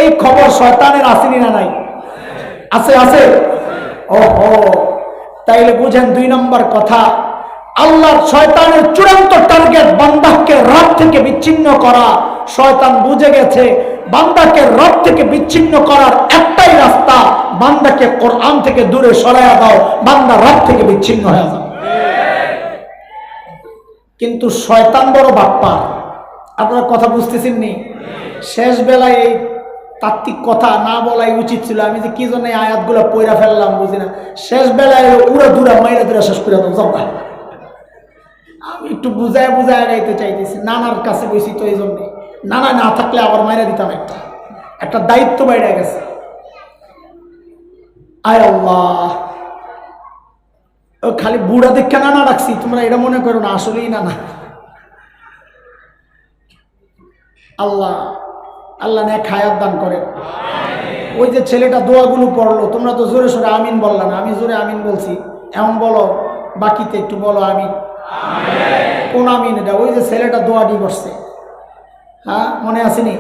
Speaker 1: এই খবর শয়তানের আসেনি না নাই? আছে আছে। ওহো, তাইলে বুঝেন 2 নম্বর কথা, আল্লাহর শয়তানের চূড়ান্ত টার্গেট বান্দাকে রব থেকে বিচ্ছিন্ন করা। শয়তান বুঝে গেছে বান্দাকে রব থেকে বিচ্ছিন্ন করার একটাই রাস্তা, বান্দাকে কোরআন থেকে দূরে সরাইয়া দাও, বান্দা রব থেকে বিচ্ছিন্ন হয়ে যাবে। কিন্তু শয়তান বড় বাপ্পা। আপনারা কথা বুঝতেছেন নি? শেষ বেলায় এই তাত্ত্বিক কথা না বলাই উচিত ছিল। আমি যে কি জন্য আয়াতগুলো পয়রা ফেললাম বুঝি না। শেষ বেলায় উড়া দুরা মাইরা দুরা শেষ করে দাও সব। আমি একটু বুঝায় বুঝায় গাইতে চাইতেছি, নানার কাছে বসি তো এই জন্যে। নানা না থাকলে আবার মাইরা দিতাম। একটা দায়িত্ব বাইরে গেছে। আয় আল্লাহ, খালি বুড়া দেখে নানা রাখছি, তোমরা এটা মনে করো না, আসলেই নানা। আল্লাহ আল্লাহ নেক হায়াত দান করেন। ওই যে ছেলেটা দোয়াগুলো পড়লো, তোমরা তো জোরে সোরে আমিন বললা না, আমি জোরে আমিন বলছি। এমন বলো বাকিতে একটু বলো আমিন। কোন আমিন এটা? ওই যে ছেলেটা দোয়াটি বসছে, হ্যাঁ মনে আসেনি?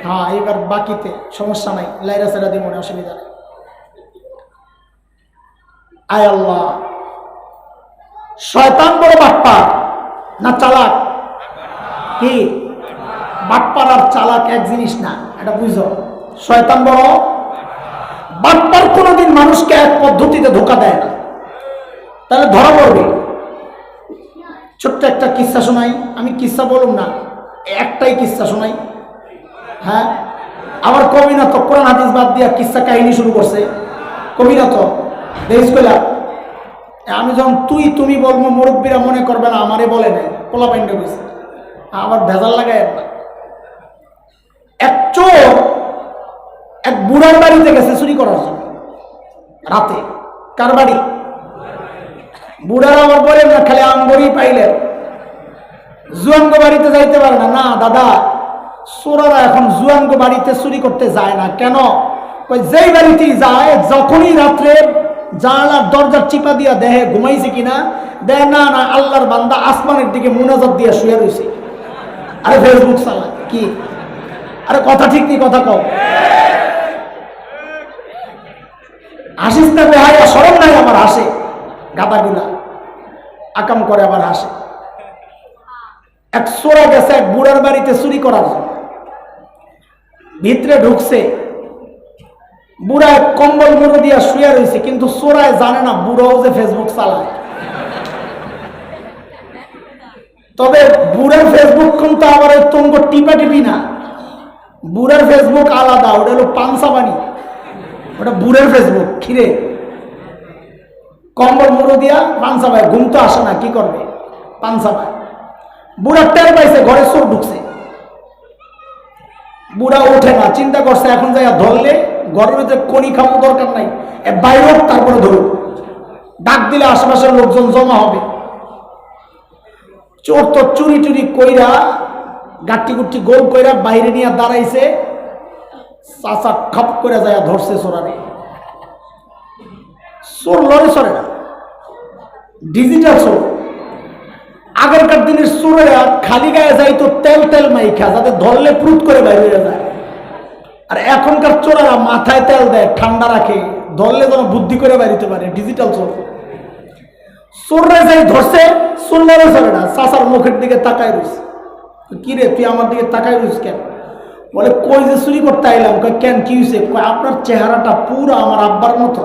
Speaker 1: হ্যাঁ, এবার বাকিতে সমস্যা নাই, লাইরা সেরা দিয়ে মনে অসুবিধা নেই। আয় আল্লাহ, শয়তান বড় বাটপা না চালাক? কি বাটপার আর চালাক এক জিনিস না, এটা বুঝো। শয়তান বড় বাটপার কোনোদিন মানুষকে এক পদ্ধতিতে ধোকা দেয় না, তাহলে ধরা পড়বে। ছোট্ট একটা কিস্সা শোনাই। আমি কিস্সা বলুন না, একটাই কিস্সা শোনাই। হ্যাঁ, আবার কবি না তো কোরআন হাদিস বাদ দিয়া কিস্সা কাহিনী শুরু করছে। কবি না তো দেশ কইলা। আমি যখন তুই তুমি বলবো, মুরব্বীরা মনে করবে না আমারে বলে নেই, পোলা পাইন্ডে গেছে, আবার ভেজাল লাগায় না। এক চোর এক বুড়ার বাড়িতে গেছে চুরি করার জন্য রাতে। কার বাড়ি? বুড়ারা আবার বলেন না খালি আঙ্গরি পাইলেন, জুয়াঙ্গ বাড়িতে যাইতে পারে না। না দাদা, চোরারা এখন জুয়াঙ্গ বাড়িতে চুরি করতে যায় না। কেন? যেই বাড়িতেই যায়, যখনই রাত্রে জানালার দরজার চিপা দিয়া দেহে ঘুমাইছে কিনা, দেয় না না আল্লাহর বান্দা আসমানের দিকে মুনাজাত দিয়া শুয়ে রয়েছে, আরে ফেসবুক চালায় কি। আরে কথা ঠিক নেই, কথা কও। হাসিস না বেহায়া, শরম নাই আমার? হাসে গাদাগুলা, আকাম করে আবার হাসে। এক চোরা গেছে এক বুড়ার বাড়িতে চুরি করার জন্য, ভিতরে ঢুকছে। বুড়া এক কম্বল মুড়ে দিয়া শুয়ে রয়েছে, কিন্তু চোরায় জানে না বুড়াও যে ফেসবুক চালায়। তবে বুড়ার ফেসবুক কিন্তু আবার ওই তঙ্গ টিপা টিপি না, বুড়ার ফেসবুক আলাদা, ওটা হলো পানসাবানি, ওটা বুড়ার ফেসবুক। খিরে কম্বল মুড়ো দিয়া পানসাবাই, ঘুম তো আসে না, কি করবে পানসাবাই। বুড়া টের পাইছে ঘরে চোর ঢুকছে, বুড়া ওঠে না, চিন্তা করছে এখন যাই ধরলে ঘরের ভিতরে কড়ি খাওয়ার দরকার নাই, বাইরে হোক তারপরে ধরুক, ডাক দিলে আশেপাশের লোকজন জমা হবে। চোর তো চুরি টুরি কইরা গাট্টি গুট্টি গোল কইরা বাইরে নিয়ে দাঁড়াইছে, চাচা খপ করে যায় ধরছে চোরারে। চোর লড়ে চড়ে না, ডিজিটাল চোর। আগেরকার দিনের চোরেরা খালি গায়ে যায় তো তেল তেল মাইখা, যাতে ধরলে প্রুত করে বাইরে হয়ে যায়। আর এখনকার চোরেরা মাথায় তেল দেয়, ঠান্ডা রাখে, ধরলে যেন বুদ্ধি করে বাইরিতে পারে, ডিজিটাল চোর। চোররা যাই ধরছে, চোর লড়ে চড়ে না, চাচার মুখের দিকে তাকায় রয়েছে। কি রে তুই আমার দিকে তাকায় রয়েছিস কেন? বলে কই যে চুরি করতে আইলাম। কই কেন, কি হয়েছে? কই আপনার চেহারাটা পুরো আমার আব্বার মতো।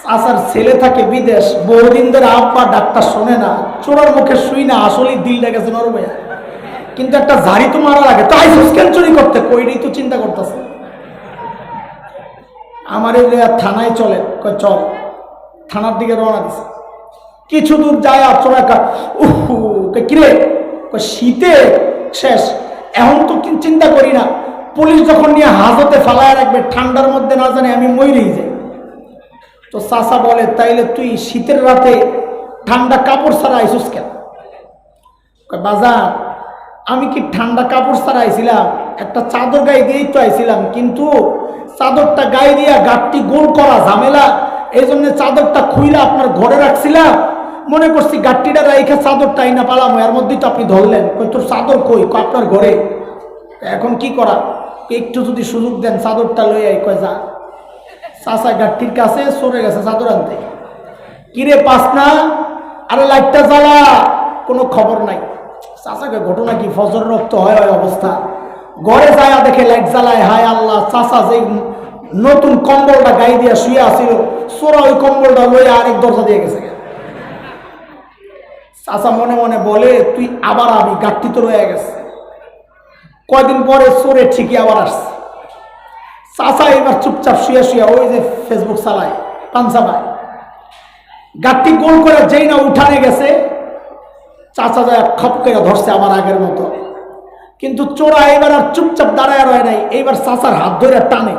Speaker 1: চাচার ছেলে থাকে বিদেশ, বহুদিন ধরে আব্বা ডাক্তার শোনে না, চোরার মুখে শুই না, আসলেই দিলটা গেছে নরম হয়ে। কিন্তু একটা ঝাড়ি তো মারা লাগে, তো আইসুস কেন চুরি করতে? কইটাই তো চিন্তা করতেছে। আমার এই থানায় চলে, কই চল। থানার দিকে রওনা দিছে, কিছু দূর যায় আর চোরা কিরে শীতে শেষ, এখন তো চিন্তা করি না, পুলিশ যখন নিয়ে হাজতে ফালায় রাখবে, ঠান্ডার মধ্যে না জানে আমি মরেই যাই। তো চাচা বলে তাইলে তুই শীতের রাতে ঠান্ডা কাপড় ছাড়া আইসুস কেন? বাজার আমি কি ঠান্ডা কাপড় ছাড়া আইছিলাম? একটা চাদর গায়ে দিয়েই তো আইছিলাম, কিন্তু চাদরটা গায়ে দিয়া গাঁটটি গোল করা ঝামেলা, এই জন্য চাদরটা খুইলা আপনার ঘরে রাখছিলাম, মনে করছি গাঁটটিটা রাইখা চাদরটা আইনা পালাম, এর মধ্যেই তো আপনি ধরলেন। কই তোর চাদর কই? আপনার ঘরে। এখন কি করা, একটু যদি সুযোগ দেন চাদরটা লই আই। কয় যা। চাচা গাঁটটির কাছে সরে গেছে চাদর আনতে। কিরে পাস না, আরে লাইটটা জ্বালা, কোনো খবর নাই। চাচাকে ঘটনা কি, ফজর রক্ত হয় অবস্থা, ঘরে যায় দেখে লাইট জ্বালায়। হায় আল্লাহ, চাচা যে নতুন কম্বলটা গায়ে দিয়া শুয়ে আসিল, চোরা ওই কম্বলটা লইয়া আরেক দরজা দিয়ে গেছে। চাচা মনে মনে বলে তুই আবার আবি, গাঁটটি তো রয়ে গেছে। কয়দিন পরে চোরে ঠিকই আবার আসছে। চাচা এবার চুপচাপ শুয়ে শুয়ে ওই যে ফেসবুক চালায়, পাঞ্জাবায়, গাঁটটি গোল করে যেই না উঠানে গেছে, চাচা যায় খপ করে ধরছে আবার আগের মতো। কিন্তু চোরা এবার আর চুপচাপ দাঁড়ায় রয় নাই, এইবার চাচার হাত ধরে টানে।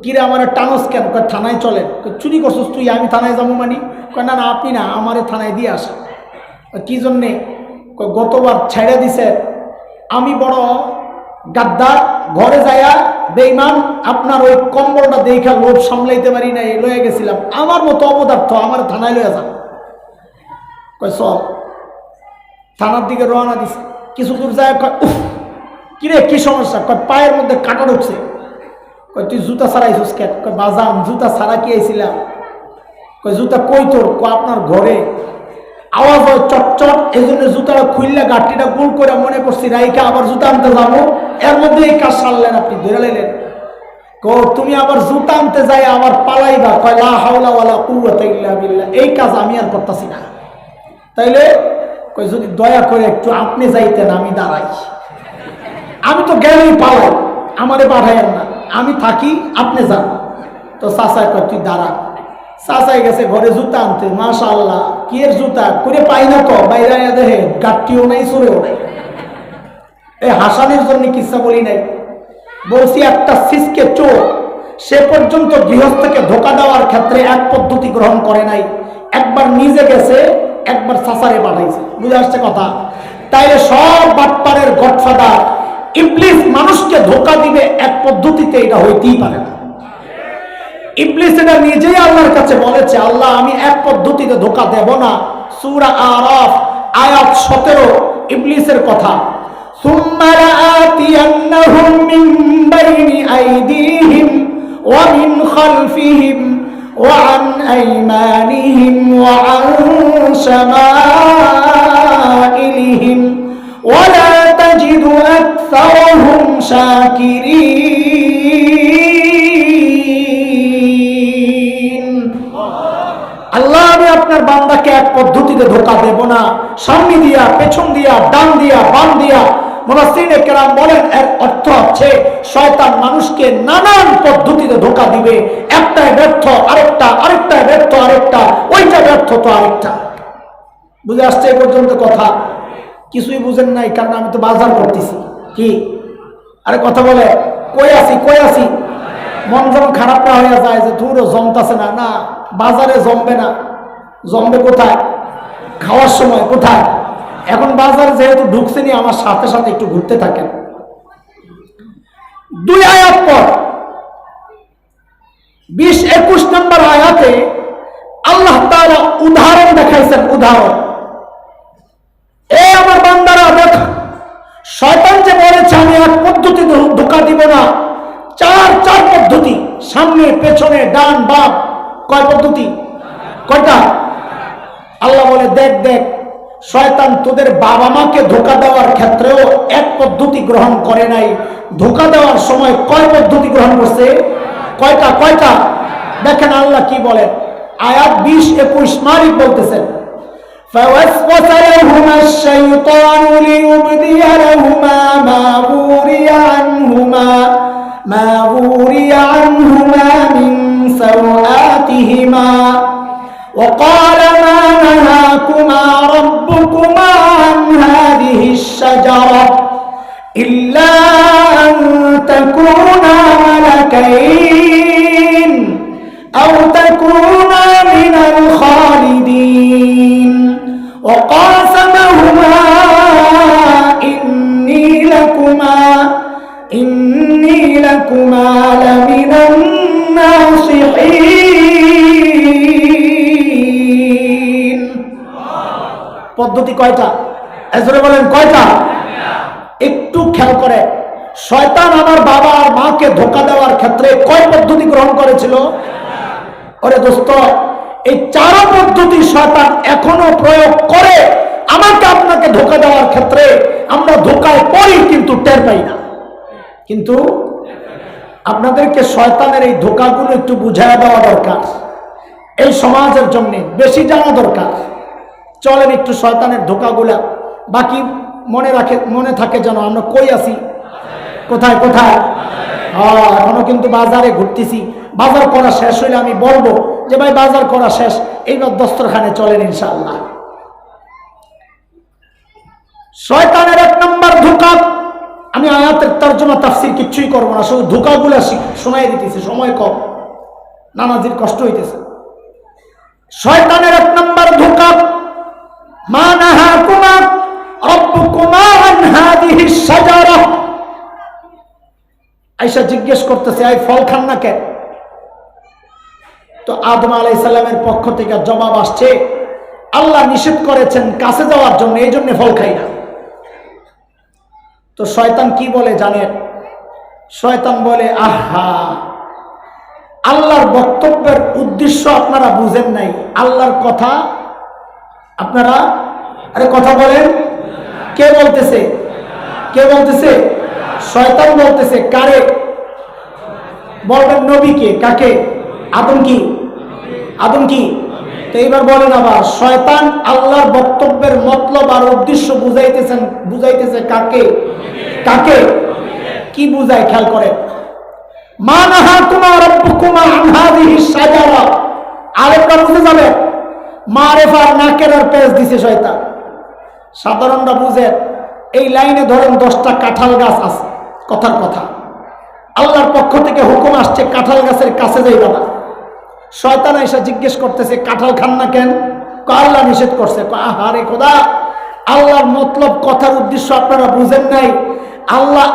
Speaker 1: কিরে আমার টানস কেন? থানায় চলেন। চুরি করছিস তুই? আমি থানায় যাবো মানি? না না আপনি না, আমারে থানায় দিয়ে আসেন। কি জন্যে? গতবার ছেড়ে দিছে, আমি বড় গাদ্দার, ঘরে যাইয়া বেঈমান আপনার ওই কম্বলটা দেখা লোভ সামলাইতে পারি নাই, লয়ে গেছিলাম। আমার মতো অপদার্থ আমার থানায় লয়ে যান। কয় চল। থানার দিকে রওনা দিছে, কিছু দূর যায়। কিরে কি সমস্যা? কয় পায়ের মধ্যে কাটা ঢুকছে। কয় তুই জুতা ছাড়াইছিস কেন? কয় বাজান জুতা ছাড়া কি আইছিলাম। কয় জুতা কই তোর? কয় আপনার ঘরে। আওয়াজ হয় চটচট, এই জন্য জুতাটা খুললে গাঁটটিটা গোল করে মনে করছি রাইকা আবার জুতা আনতে যাবো, এর মধ্যে এই কাজ সারলেন আপনি, ধরে লাইলেন। তুমি আবার জুতা আনতে যাই আবার পালাইবা। কয় লা হাওলা ওয়ালা কুওয়াতা ইল্লা বিল্লাহ, এই কাজ আমি আর করতেছি না। তাইলে কই যদি দয়া করে একটু আপনি যাইতেন, আমি দাঁড়াই। আমি তো গেলেই পালাই, আমারে পাঠাইয়েন না, আমি থাকি, আপনি যান। তো চাচা কয় তুই দাঁড়া। চাচাই গেছে ঘরে জুতা আনতে, মাশাআল্লাহ কি এর জুতা করে পাই না তো, বাইরে দেখে গাঁটটিও নাই, চোরেও নাই। এই হাসানের জন্য কিচ্ছা বলি নাই, বলছি একটা সিসকে চোর, সে পর্যন্ত গৃহস্থকে ধোকা দেওয়ার ক্ষেত্রে এক পদ্ধতি গ্রহণ করে নাই, একবার নিজে গেছে, একবার চাচারে পাঠাইছে। বুঝে আসছে কথা? তাইলে সব বাটপারের গডফাদার ইবলিস মানুষকে ধোকা দিবে এক পদ্ধতিতে, এটা হইতেই পারে না। ইবলিস এটা নিজেই আল্লাহর কাছে বলেছে, আল্লাহ আমি এক পদ্ধতিতে ধোকা দেব না। সূরা আরাফ আয়াত 17 ইবলিসের কথা। সুম্মা লাআতিয়ান্নাহুম মিন বাইনি আইদিহিম ওয়া মিন খালফিহিম ওয়া আন আইমানিহিম ওয়া আন শামাইলিহিম ওয়া লা তাজিদু আকসারাহুম শাকিরিন। আল্লাহ আমি আপনার বান্দাকে এক পদ্ধতিতে ধোঁকা দেব না, সামনে দিয়া, পেছন দিয়া, ডান দিয়া, বাম দিয়া। মুফাসসিরিনে কেরাম বলেন এর অর্থ হচ্ছে শয়তান মানুষকে নানান পদ্ধতিতে ধোঁকা দিবে, একটাই ব্যর্থ আরেকটা, আরেকটাই ব্যর্থ আরেকটা, ওইটা ব্যর্থ তো আরেকটা। বুঝে আসছে এই পর্যন্ত কথা? কিছুই বুঝেন নাই, কারণ আমি তো বাজার করতেছি। কি আরে কথা বলে কই আসি মন যেমন খারাপ না হয়ে যায় যে ধুরো জমতাছে না। না, বাজারে জমবে না, জমবে কোথায়? খাওয়ার সময়। কোথায়? এখন বাজারে যেহেতু ঢুকছেনি, আমার সাথে সাথে একটু ঘুরতে থাকেন। 2 আয়াত পর 20-21 নম্বর আয়াতে আল্লাহ তাআলা উদাহরণ দেখাইছেন। উদাহরণ, এ আমার বান্দারা দেখ, শয়তান যে বলেছে আমি এক পদ্ধতি ধোঁকা দিব না, চার পদ্ধতি, সামনে পেছনে ডান বাম। কয় পদ্ধতি? কয়টা? আল্লাহ বলে দেখ শয়তান তোদের বাবা মাকে ধোঁকা দেওয়ার ক্ষেত্রেও এক পদ্ধতি গ্রহণ করে নাই, ধোঁকা দেওয়ার সময় কয় পদ্ধতি গ্রহণ করছে? কয়টা? দেখেন আল্লাহ কি বলেন, আয়াত 20-21 মালিক বলতেছেন, فوسوس لهما الشيطان ليبدي لهما ما وري عنهما من سوآتهما وقال ما نهاكما ربكما عن هذه الشجرة إلا أن تكونا ملكين أو تكونا من الخالدين وقاسمهما إني لكما لمن الناصحين। পদ্ধতি কয়টা? এজরে বলেন কয়টা? একটু খেয়াল করে, শয়তান আমার বাবা আর মাকে ধোঁকা দেওয়ার ক্ষেত্রে কয় পদ্ধতি গ্রহণ করেছিল? ওরে দোস্ত, এই 4 পদ্ধতি শয়তান এখনো প্রয়োগ করে আমাকে আপনাকে ধোঁকা দেওয়ার ক্ষেত্রে। আমরা ধোঁকায় পড়ি কিন্তু টের পাই না। কিন্তু আপনাদেরকে শয়তানের এই ধোঁকাগুলো একটু বুঝায় দেওয়া দরকার, এই সমাজের জন্য বেশি জানা দরকার। চলেন একটু শয়তানের ধোঁকাগুলা বাকি মনে থাকে যেন আমরা কই আছি, কোথায়। এখনো কিন্তু বাজারে ঘুরতেছি। বাজার করা শেষ হইলে আমি বলবো যে ভাই বাজার করা শেষ, এইবার দস্তরখানে চলেন ইনশাআল্লাহ। শয়তানের 1 নম্বর ধোঁকা, আমি আয়াতের তরজমা তাফসীর কিচ্ছুই করবো না, শুধু ধোঁকাগুলা শোনাই দিতেছি, সময় কম, নামাজির কষ্ট হইতেছে। শয়তানের 1 নম্বর ধোঁকা, মা নাহাকুমা রব্বুকুমা আন হাযিহিশ শাজারা। আয়েশা জিজ্ঞেস করতেছে এই ফল খান না কেন? তো আদম আলাইহিস সালামের পক্ষ থেকে জবাব আসছে, আল্লাহ নিষেধ করেছেন কাছে যাওয়ার জন্য, এই জন্য ফল খাই না। তো শয়তান কি বলে জানেন? শয়তান বলে আহা, আল্লাহর বক্তব্যের উদ্দেশ্য আপনারা বুঝেন নাই, আল্লাহর কথা আপনারা, আরে কথা বলেন, কে বলতেছে? শয়তান বলতেছে। কারে বলবেন? নবীকে। কাকে? আদম কি? তো এইবার বলেন আবার, শয়তান আল্লাহর বক্তব্যের মতলব আর উদ্দেশ্য বুঝাইতেছে কাকে? কি বুঝায়? খেয়াল করে, মা নাহাকুমা রাব্বুকুমা আন হাযিহিশ শাজারা। আরেকটা বুঝে যাবে, মারেফার নাকেরার পেজ দিছে শয়তান। সাধারণরা বুঝে, এই লাইনে ধরেন 10টা কাঁঠাল গাছ আছে, কথার কথা, আল্লাহর পক্ষ থেকে হুকুম আসছে কাঁঠাল গাছের কাছে যাইবা না। শয়তান এসে জিজ্ঞেস করতেছে কাঁঠাল খান না কেন? আল্লাহ নিষেধ করছে। আহারে খোদা, আল্লাহর মতলব কথার উদ্দেশ্য আপনারা বুঝেন নাই। আল্লাহ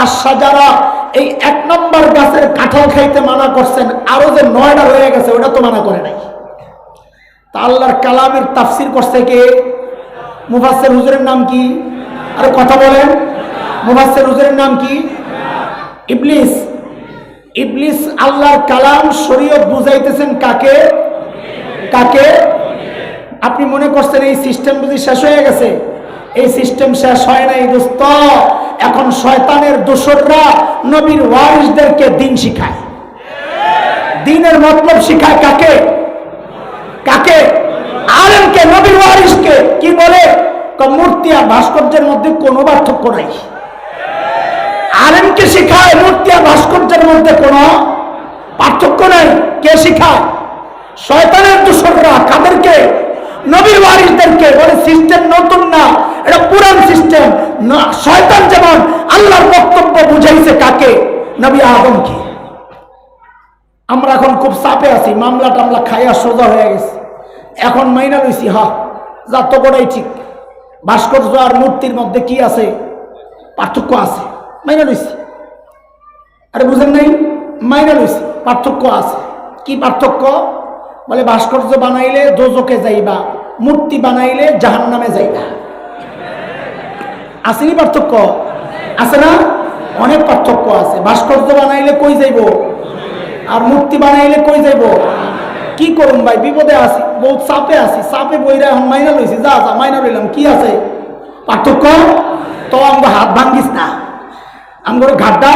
Speaker 1: আশ-শাজারা এই 1 নম্বর গাছের কাঁঠাল খাইতে মানা করছেন, আরো যে 9টা রয়ে গেছে ওটা তো মানা করে নাই। তা আল্লাহর কালামের তাফসীর করছে কে? মুফাসসির হুজুরের নাম কি? আরে কথা বলেন, মুফাসসির হুজুরের নাম কি? ইবলিস আল্লাহর কালাম শরীয়ত বুঝাইতেছেন কাকে? আপনি মনে করছেন এই সিস্টেম বুঝি শেষ হয়ে গেছে? এই সিস্টেম শেষ হয় নাই দোস্ত। এখন শয়তানের দোসররা নবীর ওয়ারিসদেরকে দিন শিখায়, দিনের মতলব শিখায় কাকে? কি বলে? মূর্তি আর ভাস্কর্যের মধ্যে কোনো পার্থক্য নাই। আলেমকে শিখায় মূর্তি আর ভাস্কর্যের মধ্যে কোনো পার্থক্য নাই। কে শিখায়? শয়তানের দোসররা। কাদেরকে? নবীর ওয়ারিসদেরকে। বলে সিস্টেম নতুন না, এটা পুরান সিস্টেম। শয়তান যেমন আল্লাহর বক্তব্য বুঝাইছে কাকে? নবী আদমকে। আমরা এখন খুব চাপে আছি, মামলা টামলা খাইয়া সোজা হয়ে গেছে। এখন মাইনা লইছি, যা তো করাই ঠিক। ভাস্কর্য আর মূর্তির মধ্যে কি আছে? পার্থক্য আছে, মাইনা লইছি। আরে বুঝেন নাই? মাইনা লইছি, পার্থক্য আছে। কি পার্থক্য? বলে ভাস্কর্য বানাইলে দোজকে যাইবা, মূর্তি বানাইলে জাহান্নামে যাইবা। আসেনি পার্থক্য? আছে না? অনেক পার্থক্য আছে। ভাস্কর্য বানাইলে কই যাইব, আর মূর্তি বানাইলে কই যাইব। কি করুন ভাই, বিপদে আছি, বহুত চাপে আছি। চাপে বইরা এখন মাইনা লইছি, যা যা মাইনা লইলাম। কি আছে পার্থক্য? তো আমরা হাত ভাঙ্গিস না, আমার ঘাটটা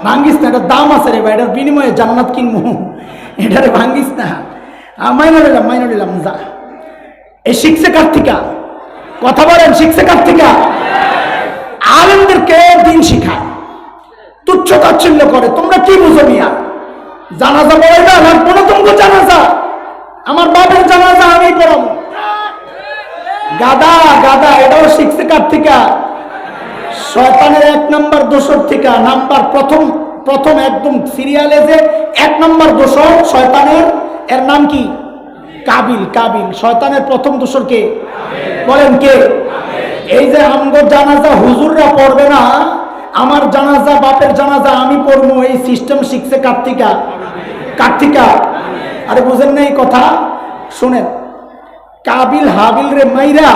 Speaker 1: ভাঙ্গিস না। এটার দাম আছে রে ভাই, এটার বিনিময়ে জান্নাত কিনবো, এটারে ভাঙ্গিস না। মাইনা নিলাম যা। এই শিখছে কার থেকে? কথা বলেন, শিখছে কার থেকে? আলেমদেরকে দিন শিখায়, তুচ্ছ তাচ্ছিল্য করে। তোমরা কি বুঝো মিয়া? জানাজা পড়ে না, কোনো তোমাকে জানাজা, আমার বাপের জানাজা আমি পড়াবো। গাদা গাদা। এটাও শিখছে কার থেকে? শয়তানের 1 নম্বর দোষর থেকে। প্রথম একদম সিরিয়ালে যে 1 নম্বর দোষর শয়তানের, এর নাম কি? কাবিল। শয়তানের প্রথম দোষর কে? বলেন কে? এই যে আমগো জানাজা হুজুররা পড়বে না, আমার জানাজা, বাপের জানাজা আমি পড়বো, এই সিস্টেম শিখছে কার থেকে? আরে বুঝেন না এই কথা? শুনেন, কাবিল হাবিল রে মাইরা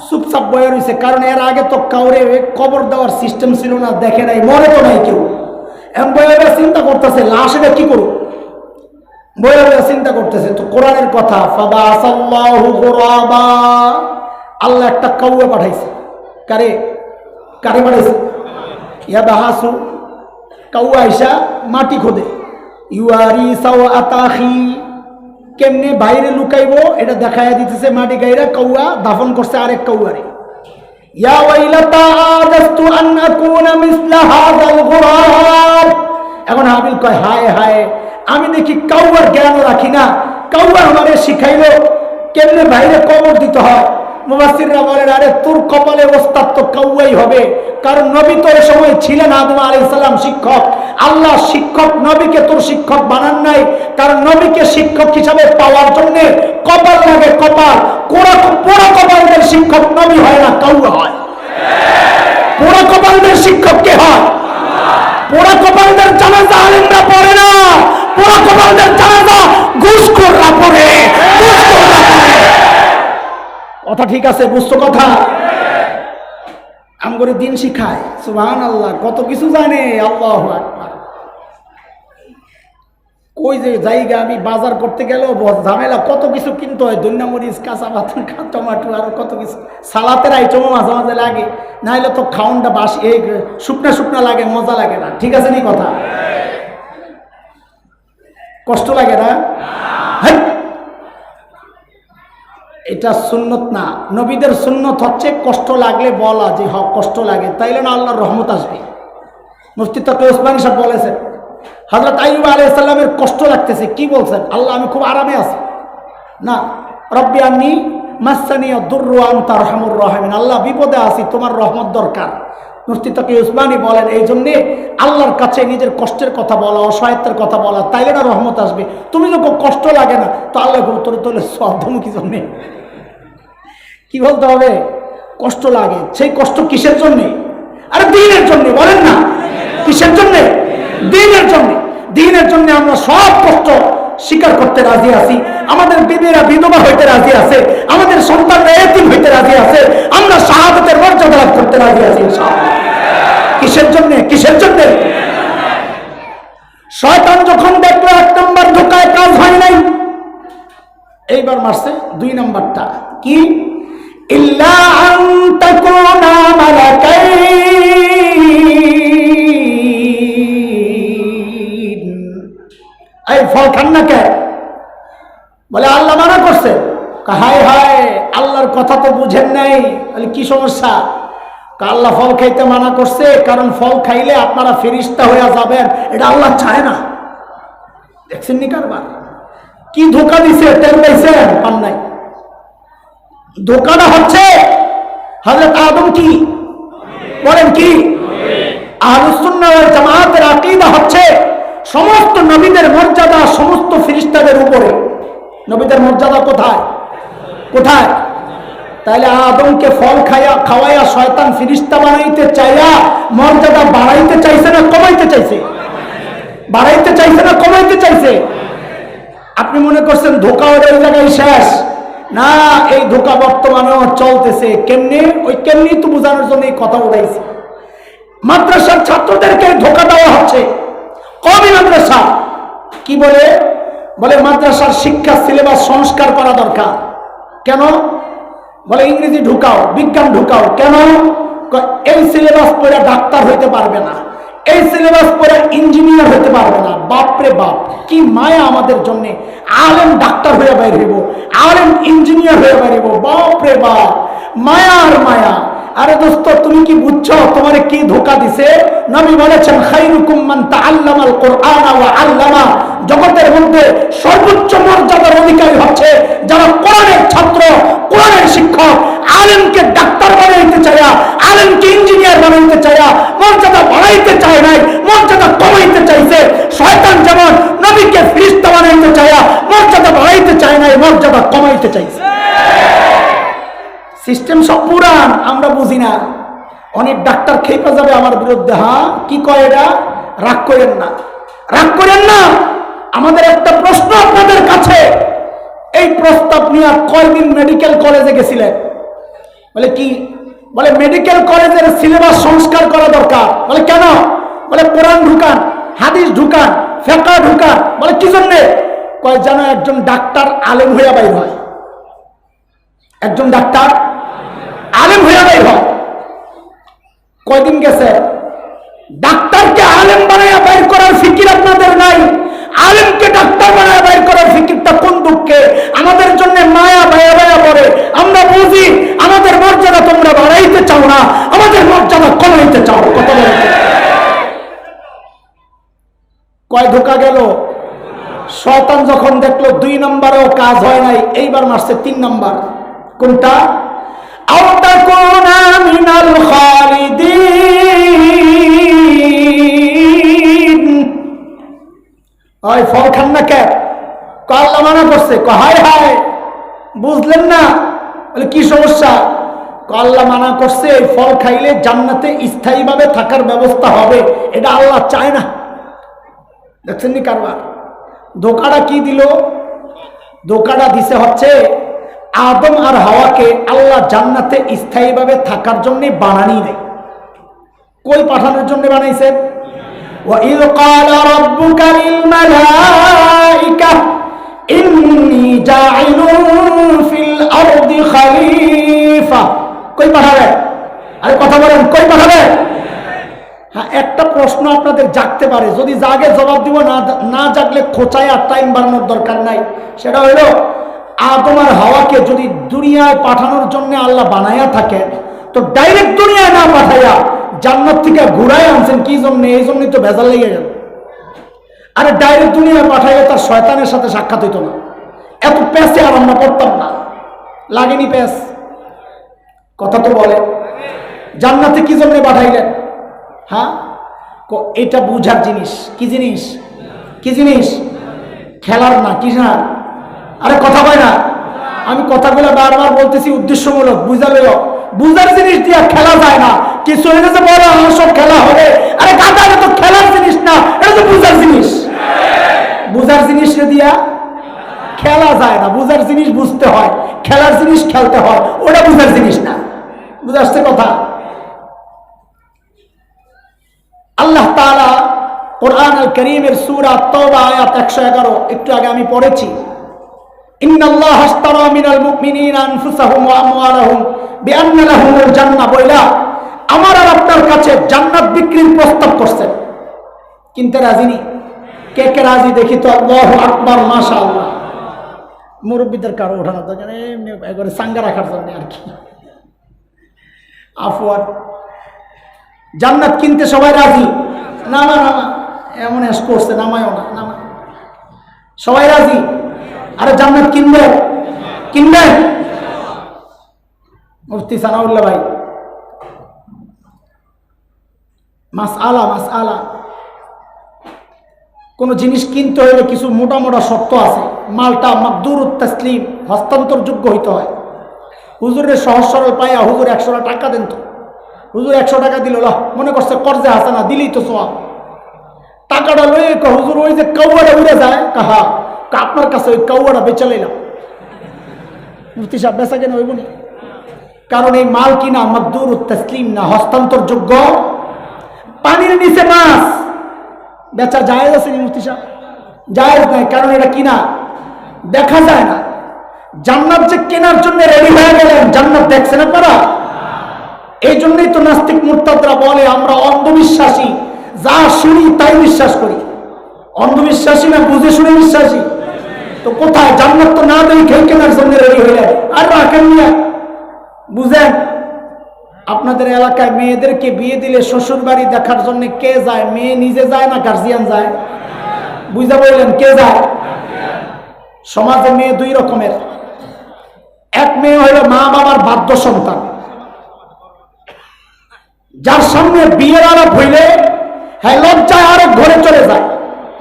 Speaker 1: চুপচাপ বয়ে রয়েছে। কারণ এর আগে তো কাউরে কবর দেওয়ার সিস্টেম ছিল না, দেখে নাই, মরে তো নাই কেউ। এম বয়ে চিন্তা করতেছে লাশ এটা কি করুক, বয়ে চিন্তা করতেছে। তো কোরআনের কথা, আল্লাহ একটা কাউয়া পাঠাইছে। কারে পাঠাইছে? ইয়াবাহাসু, কাউয়া আইসা মাটি খোদে। ইউআরি সাওয়াতাখি, কেমনে বাইরে লুকাইবো এটা দেখাইয়া দিতেছে। মাটি গাইরা কাউয়া দাফন করছে আরেক কাউয়ারে। ইয়া ওয়াইলাতা আদাস্তু আন আকুনা মিসলা হাযাল গুরাব। এখন হাবিল কয়, হায় হায়, আমি দেখি কাউয়ার জ্ঞান রাখি না। কাউয়া আমারে শিখাইলো কেমনে বাইরে কবর দিতে হয়। মুফাসসিররা বলেন, আরে তোর কপালে ওস্তাদ তো কাউয়াই হবে, কারণ নবী তো এই সময় ছিলেন আদম আলাইহিস সালাম শিক্ষক। আল্লাহ শিক্ষক নবীকে তোর শিক্ষক বানান নাই, কারণ নবীকে শিক্ষক হিসাবে পাওয়ার জন্য কপাল লাগে, কপাল। পোড়া কপালদের শিক্ষক নবী হয় না, কাউয়া হয়। পোড়া কপালদের শিক্ষক কে হয়? পোড়া কপালদের জানাজা আলেমরা পড়ে না, পোড়া কপালদের জানাজা ঘুষখোররা পড়ে। কথা ঠিক আছে? বুঝছো কথা? আমগরে দিন শিখায়। সুবহানাল্লাহ, কত কিছু জানে। আল্লাহু আকবার। কই যে জায়গা আমি বাজার করতে গেলেও ঝামেলা, কত কিছু কিনতে হয়। ধনিয়া মরিচ, কাঁচা বাদাম, টমাটো, আরো কত কিছু। সালাতের আইটেমও মাঝে মাঝে লাগে, নাহলে তো খাওনটা বাসি শুকনা লাগে, মজা লাগে না। ঠিক আছে নি কথা? কষ্ট লাগে না? এটা সুন্নত না। নবীদের সুন্নত হচ্ছে কষ্ট লাগলে বলা যে কষ্ট লাগে, তাইলে না আল্লাহর রহমত আসবে। মুফতি তকি উসমানী সাহেব বলেছেন, হযরত আইয়ুব আলাইহিস সালামের কষ্ট লাগতেছে, কি বলছেন? আল্লাহ আমি খুব আরামে আছি না, রব্বি আন্নী মাসসানিয়া দুররু ওয়া আনতা আরহামুর রাহিমিন। আল্লাহ বিপদে আছি, তোমার রহমত দরকার। মুফতি তকি উসমানী বলেন, এই জন্যে আল্লাহর কাছে নিজের কষ্টের কথা বলা, অসহায়ত্বের কথা বলা, তাইলে না রহমত আসবে। তুমি যখন কষ্ট লাগে না, তো আল্লাহ তোলে সবধমুখী জন্যে কি বলতে হবে? কষ্ট লাগে। সেই কষ্ট কিসের জন্যে? আরে দিনের জন্যে। বলেন না, কিসের জন্যে? দিনের জন্যে। দিনের জন্য আমরা সব কষ্ট স্বীকার করতে রাজি আছি। আমাদের বিবিরা বিধবা হইতে রাজি আছে, আমাদের সন্তানরা এতিম হইতে রাজি আছে, আমরা শাহাদাতের মর্যাদা লাভ করতে রাজি আছি ইনশাআল্লাহ। কিসের জন্যে? কিসের জন্যে? শয়তান যখন দেখলো 1 নম্বর ধোকায় কাজ হয় নাই, এইবার মারছে 2 নম্বরটা। কি? ইল্লা আন তাকুনা মালাকাইন। এই ফল খান না কে? বলে আল্লাহ মানা করছে। হায় হায়, আল্লাহর কথা তো বুঝেন নাই। বলে কি সমস্যা? আল্লাহ ফল খাইতে মানা করছে, কারণ ফল খাইলে আপনারা ফেরেশতা হয়ে যাবেন, এটা আল্লাহ চায় না। দেখছেন নি কারবার? কি ধোঁকা দিছে, টের পাইছেন? পান নাই। ধোঁকাটা হচ্ছে হযরত আদম কি বলেন কি? আহলুস সুন্নাহ ওয়াল জামাতের আকীদা হচ্ছে সমস্ত নবীদের মর্যাদা সমস্ত ফেরেশতাদের উপরে। নবীদের মর্যাদা কোথায়? কোথায়? তাহলে আদমকে ফল খাওয়াইয়া শয়তান ফেরেশতা বানাইতে চাইয়া মর্যাদা বাড়াইতে চাইছে না কমাইতে চাইছে? বাড়াইতে চাইছে না কমাইতে চাইছে? আপনি মনে করছেন ধোঁকা ওই জায়গায় শেষ? না, এই ধোঁকা বর্তমানেও চলতেছে। কেমনি? ওই কেমনি তো বোঝানোর জন্য এই কথা উঠাইছে। মাদ্রাসার ছাত্রদেরকে ধোঁকা দেওয়া হচ্ছে। কওমি মাদ্রাসা কি বলে? বলে মাদ্রাসার শিক্ষা সিলেবাস সংস্কার করা দরকার। কেন? বলে ইংরেজি ঢুকাও, বিজ্ঞান ঢুকাও। কেন? এই সিলেবাস পড়ে ডাক্তার হইতে পারবে না, এই সিলেবাস পড়ে ইঞ্জিনিয়ার হতে পারবে না। বাপরে বাপ, কি মায়া আমাদের জন্য! আলেম ডাক্তার হয়ে বাইর হইব, আলেম ইঞ্জিনিয়ার হয়ে বাইর হইব। বাপরে বাপ, মায়া আর মায়া। আরে দোস্ত, তুমি কি বুঝছো তোমারে কি ধোঁকা দিছে? নবী বলেছেন খায়রুকুম মান তাআল্লামাল কুরআনা ওয়া আল্লামা। জগতের মধ্যে সর্বোচ্চ মর্যাদার অধিকারী হচ্ছে যারা কোরআনের ছাত্র, কোরআনের শিক্ষক। আলেমকে ডাক্তার বানাইতে চায়া, আলেমকে ইঞ্জিনিয়ার বানাইতে চায়া মর্যাদা বাড়াইতে চায় নাই, মর্যাদা কমাইতে চাইছে। শয়তান যেমন নবীকে ফেরেশতা বানাইতে চায়া মর্যাদা বাড়াইতে চায় নাই, মর্যাদা কমাইতে চাইছে। সিস্টেম সব পুরান, আমরা বুঝি না। অনেক ডাক্তার খেপে যাবে আমার বিরুদ্ধে। হ্যাঁ, কি কয় এটা? রাগ করেন না, রাগ করেন না। আমাদের একটা প্রশ্ন আপনাদের কাছে, এই প্রস্তাব নিয়ে কয়দিন মেডিকেল কলেজে গেছিলেন? বলে কি? বলে মেডিকেল কলেজের সিলেবাস সংস্কার করা দরকার। বলে কেন? বলে কোরআন ঢুকান, হাদিস ঢুকান, ফিকহ ঢুকান। বলে কি জন্যে? কয় যেন একজন ডাক্তার আলেম হইয়া বাইর হয়, একজন ডাক্তার আলেম হইয়া বাইর হয়। কয়দিন গেছে? ডাক্তারকে আলেম বানাইয়া বাইর করার ফিকির আপনাদের নাই। আলেমকে ডাক্তার বানাইয়া বাইর করার ফিকিরটা কোন দুঃখে! আমাদের জন্য মায়া ভাইয়া ভাইয়া পড়ে। আমরা বুঝি আমাদের মর্যাদা তোমরা বাড়াইতে চাও না, আমাদের মর্যাদা কমাইতে চাও। কথা বলতে কয় ধোঁকা গেল। শয়তান যখন দেখলো 2 নম্বরেও কাজ হয় নাই, এইবার মারছে 3 নম্বর। কোনটা? আও তাকুনা মিনাল খালিদিন। ওই ফল খান না কে? আল্লাহ মানা করছে। হায় হায়, বুঝলেন না? বলে কি সমস্যা? আল্লাহ মানা করছে, এই ফল খাইলে জান্নাতে স্থায়ীভাবে থাকার ব্যবস্থা হবে, এটা আল্লাহ চায় না। দেখছেন নি কারবার? ধোকাটা কি দিল? ধোকাটা দিছে হচ্ছে আদম আর হাওয়াকে আল্লাহ জান্নাতে স্থায়ীভাবে থাকার জন্য বানানি নাই। কই পাঠানোর জন্য বানাইছেন? وَإِذْ قَالَ رَبُّكَ لِلْمَلَائِكَةِ إِنِّي جَاعِلٌ فِي الْأَرْضِ خَلِيفَةً। কই পাঠাবে? আরে কথা বলেন, কই পাঠাবে? হ্যাঁ, একটা প্রশ্ন আপনাদের জাগতে পারে, যদি জাগে জবাব দিব, না জাগলে খোঁচায় আর টাইম বাড়ানোর দরকার নাই। সেটা হইল, আদম আর হাওয়াকে যদি দুনিয়ায় পাঠানোর জন্য আল্লাহ বানায়া থাকেন, তো ডাইরেক্ট দুনিয়ায় না পাঠাইয়া জান্নাত থেকে ঘুরাই আনছেন কি জন্য? এই জন্যই তো ভেজাল লেগে গেল। আরে ডাইরেক্ট দুনিয়ায় পাঠাইয়া তার শয়তানের সাথে সাক্ষাৎ হইতো না, এত প্যাসে আর আমরা পড়তাম না। লাগেনি প্যাস? কথা তো বলে। জান্নাতে কি জন্য পাঠাইলেন? হ্যাঁ, এটা বুঝার জিনিস। কি জিনিস? কি জিনিস? খেলার না, কি না? আরে কথা কয় না। আমি কথাগুলো বারবার বলতেছি উদ্দেশ্যমূলক, বুঝালেও। বুঝার জিনিস দিয়া খেলা যায় না। কিছু হয়ে গেছে বড়, আমার সব খেলা হবে। আরে গাদা, এটা তো খেলার জিনিস না, এটা তো বুঝার জিনিস। বুঝার জিনিস দিয়া খেলা যায় না। বুঝার জিনিস বুঝতে হয়, খেলার জিনিস খেলতে হয়, ওটা বুঝার জিনিস না। বুঝে আসছে কথা? আল্লাহ তাআলা কোরআন আল কারীমের সূরা তাওবা আয়াত 111 একটু আগে আমি পড়েছি। ইন্নাল্লাহা আশতারা মিনাল মুমিনিনা আনফুসাহুম ওয়া আমওয়ালাহুম বিআন্না লাহুমুল জান্নাহ বইলা আমার আর আপনার কাছে জান্নাত বিক্রির প্রস্তাব করছেন। কিনতে রাজি নি? কে কে রাজি দেখি তো? আল্লাহু আকবার, মাশাআল্লাহ। মুরব্বীদের কারো ওঠানো দরকার নেই, এমনি একবারে সাঙ্গা রাখার জন্য আর কি। আফওয়ান, জান্নাত কিনতে সবাই রাজি? নামা নামা, এমন এস করছে, নামায়ও না, নামা। সবাই রাজি? আরে জান্নাত কিনবে, কিনবে? মুফতি সানাউল্লাহ ভাই, মাসআলা কোন জিনিস কিনতে হলে কিছু মোটা মোটা শর্ত আছে। মালটা মাকদুরুত তাসলিম, হস্তান্তরযোগ্য হইতে হয়। হুজুরের সহজ সরল পাইয়া হুজুর 100 টাকা দেন তো, হুজুর 100 টাকা দিল, মনে করছে কর্জে হাসানা দিলেই তো সওয়াব। টাকাটা লয়ে হুজুর ওই যে কাউয়াটা উড়ে যায়, কাহা আপনার কাছে ওই কাউয়াটা বেচে লাইলাম। মুফতি সাহেব বেচা কেন হইব না? কারণ এই মাল কিনা মাকদুরুত তাসলিম না, হস্তান্তরযোগ্য। পানির নিচে মাছ বেচা জায়েজ আছে নি মুফতি সাহেব? জায়েজ নাই, কারণ এটা কিনা দেখা যায় না। জান্নাত যে কেনার জন্য রেডি হয়ে গেলেন, জান্নাত দেখছেন আপনারা? এই জন্যই তো নাস্তিক মুরতাদরা বলে আমরা অন্ধবিশ্বাসী, যা শুনি তাই বিশ্বাস করি। অন্ধবিশ্বাসী না বুঝে শুনে বিশ্বাসী? তো কোথায় জান্নাত তো না দেখে কেনার জন্য রেডি হইলেন? আর রাখেন না, বুঝেন? আপনাদের এলাকায় মেয়েদেরকে বিয়ে দিলে শ্বশুর বাড়ি দেখার জন্য কে যায়? মেয়ে নিজে যায় না গার্জিয়ান যায়? বুঝতে বললেন, কে যায়? সমাজে মেয়ে দুই রকমের। এক মেয়ে হইল মা বাবার বাধ্য সন্তান, যার সামনে বিয়ের আলাপ হইলে হ্যাঁ লজ্জায় আরেক ঘরে চলে যায়,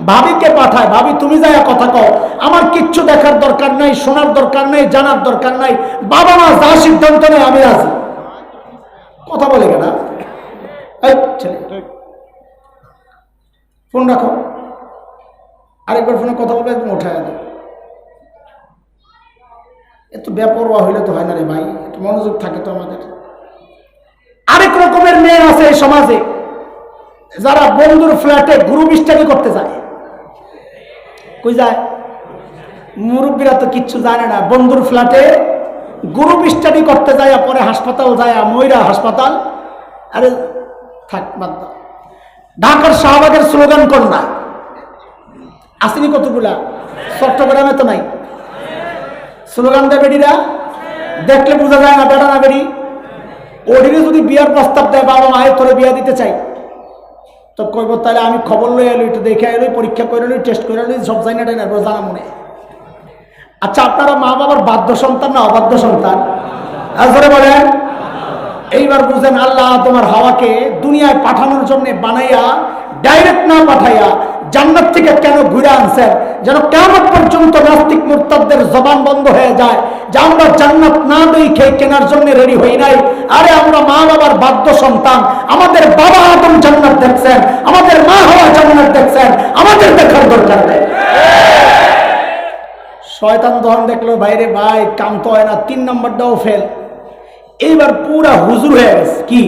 Speaker 1: ভাবিকে পাঠায়, ভাবি তুমি যায় কথা কও, আমার কিচ্ছু দেখার দরকার নাই, শোনার দরকার নাই, জানার দরকার নাই, বাবা মা যা সিদ্ধান্ত নেয় আমি রাজি। কথা বলে কেনা? ফোন রাখো, আরেকবার ফোনে কথা বলবে, একদম উঠায় দেয়। এত বেপরোয়া হইলে তো হয় না রে ভাই, একটু মনোযোগ থাকে তো আমাদের। আরেক রকমের মেয়ে আছে এই সমাজে, যারা বন্ধুর ফ্ল্যাটে গ্রুপ স্টাডি করতে যায়। কই যায়? মুরব্বীরা তো কিচ্ছু জানে না, বন্ধুর ফ্ল্যাটে গ্রুপ স্টাডি করতে যায়, পরে হাসপাতাল যায়, ময়রা হাসপাতাল। আরে থাক, বাদ দাও। ঢাকার শাহবাগের স্লোগান কন্যা আসেনি কতগুলা, চট্টগ্রামে তো নাই। স্লোগান দেয় বেডিরা, দেখলে বোঝা যায় না বেটা না বেডি। ওডিরে যদি বিয়ার প্রস্তাব দেয়, বাবা মায়ের তোরে বিয়া দিতে চাই, তো কইব তাহলে আমি খবর লই এলো, একটু দেখে এলো, পরীক্ষা করে এলো, টেস্ট করে এলো, সব জানি না জানা মনে। আচ্ছা, আপনারা মা বাবার বাধ্য সন্তান না অবাধ্য সন্তান? আসলে বলেন। এইবার বুঝেন, আল্লাহ তোমার হাওয়াকে দুনিয়ায় পাঠানোর জন্য বানাইয়া ডাইরেক্ট না পাঠাইয়া জান্নাত থেকে কেন ঘুরে আনছেন? যেন কিয়ামত পর্যন্ত নাস্তিক মুরতাদদের জবান বন্ধ হয়ে যায় যে আমরা জান্নাত না দেখে কেনার জন্য রেডি হই নাই। আরে আমরা মা বাবার বাধ্য সন্তান, আমাদের বাবা আদম জান্নাত দেখছেন, আমাদের মা হাওয়া জান্নাত দেখছেন, আমাদের দেখার দরকার নেই। শয়তান দহন দেখলো বাইরে ভাই, কাম তো হয় না, 3 নম্বরটাও ফেল। এইবার পুরা হুজুর হয়ে গেছে। কি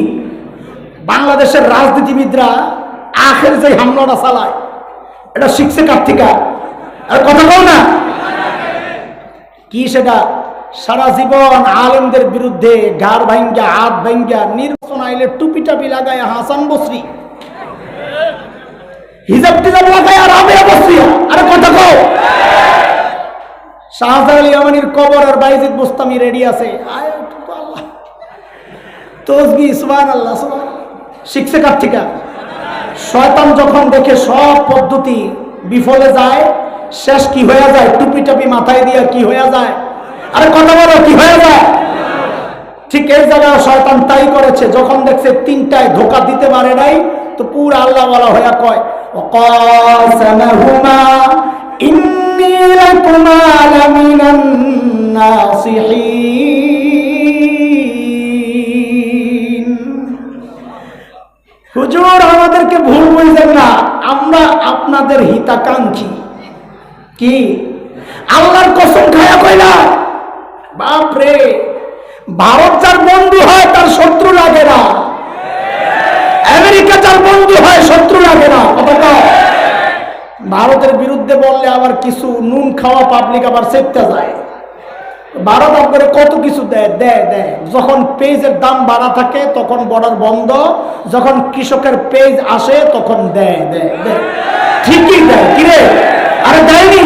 Speaker 1: বাংলাদেশের রাজনীতিবিদরা আখের যে হামলাটা চালায়, এটা শিখছে কার থেকে? আর কথা বল না কি সেটা? সারা জীবন আলেমদের বিরুদ্ধে ঘাড় ভাঙ্গা হাত ভাঙ্গা, নির্বাচন আইলে টুপি টাপি লাগায় হাসান বসরি, হিজাব টিজাব লাগায় আর রাবেয়া বসরিয়া। আরে কথা কও। শাহজালাল ইয়ামানির কবর আর বাইজিদ বুস্তামি রেডি আছে। তসবিহ সুবহানাল্লাহ, সুবহানাল্লাহ। শিখছে কার থেকে? শয়তান যখন দেখে সব পদ্ধতি বিফলে যায়, শেষ কি হয়ে যায়? টুপি টাপি মাথায় দিয়া কি হয়ে যায়? আরে কথা বলো, কি হয়ে যায়? ঠিক এই জায়গায় শয়তান তাই করেছে। যখন দেখছে 3টায় ধোকা দিতে পারে নাই, তো পুরা আল্লাহ ওয়ালা হইয়া কয় ওয়াকাসামাহুমা ইন্নী লাকুমা লামিনান নাসিহিন। হুজুর আমাদেরকে ভুল বুঝবেন না, আমরা আপনাদের হিতাকাঙ্ক্ষী। কি আল্লাহর কসম খায়া কইলা? বাপ রে, ভারত যার বন্ধু হয় তার শত্রু লাগে না, আমেরিকা যার বন্ধু হয় শত্রু লাগে না। কথা ভারতের বিরুদ্ধে বললে আবার কিছু নুন খাওয়া পাবলিক আবার চেপতে যায়। ভারত আপনাদের কত কিছু দেয় দেয় দেয়। যখন পেজের দাম বাড়া থাকে তখন বর্ডার বন্ধ, যখন কৃষকের পেজ আসে তখন দেয় দেয় দেয়, ঠিকই দেয়। কিরে, আরে দেয়নি?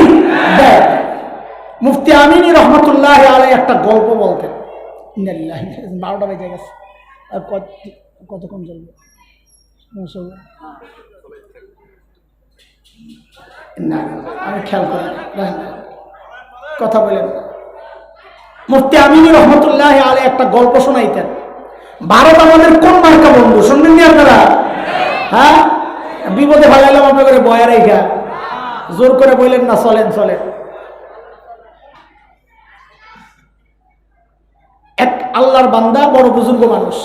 Speaker 1: দেয়। মুফতি আমিনী রহমতুল্লাহ আলাইহি একটা গল্প বলতেন। 12টা বেজে গেছে, আর কতক্ষণ চলবে? না, আমি খেয়াল করি কথা বলেন। মুফতি আমিনী রহমতুল্লাহ আলাইহি একটা গল্প শোনাইতেন। ভারত আমাদের কোন মার্কা বন্ধু, শুনবেন নি আপনারা? হ্যাঁ, বিপদে ভালাইলাম আপনাদের বয়া রেখা, জোর করে বললেন না, চলেন চলেন। এক আল্লাহর বান্দা, বড় বুজুর্গ মানুষ,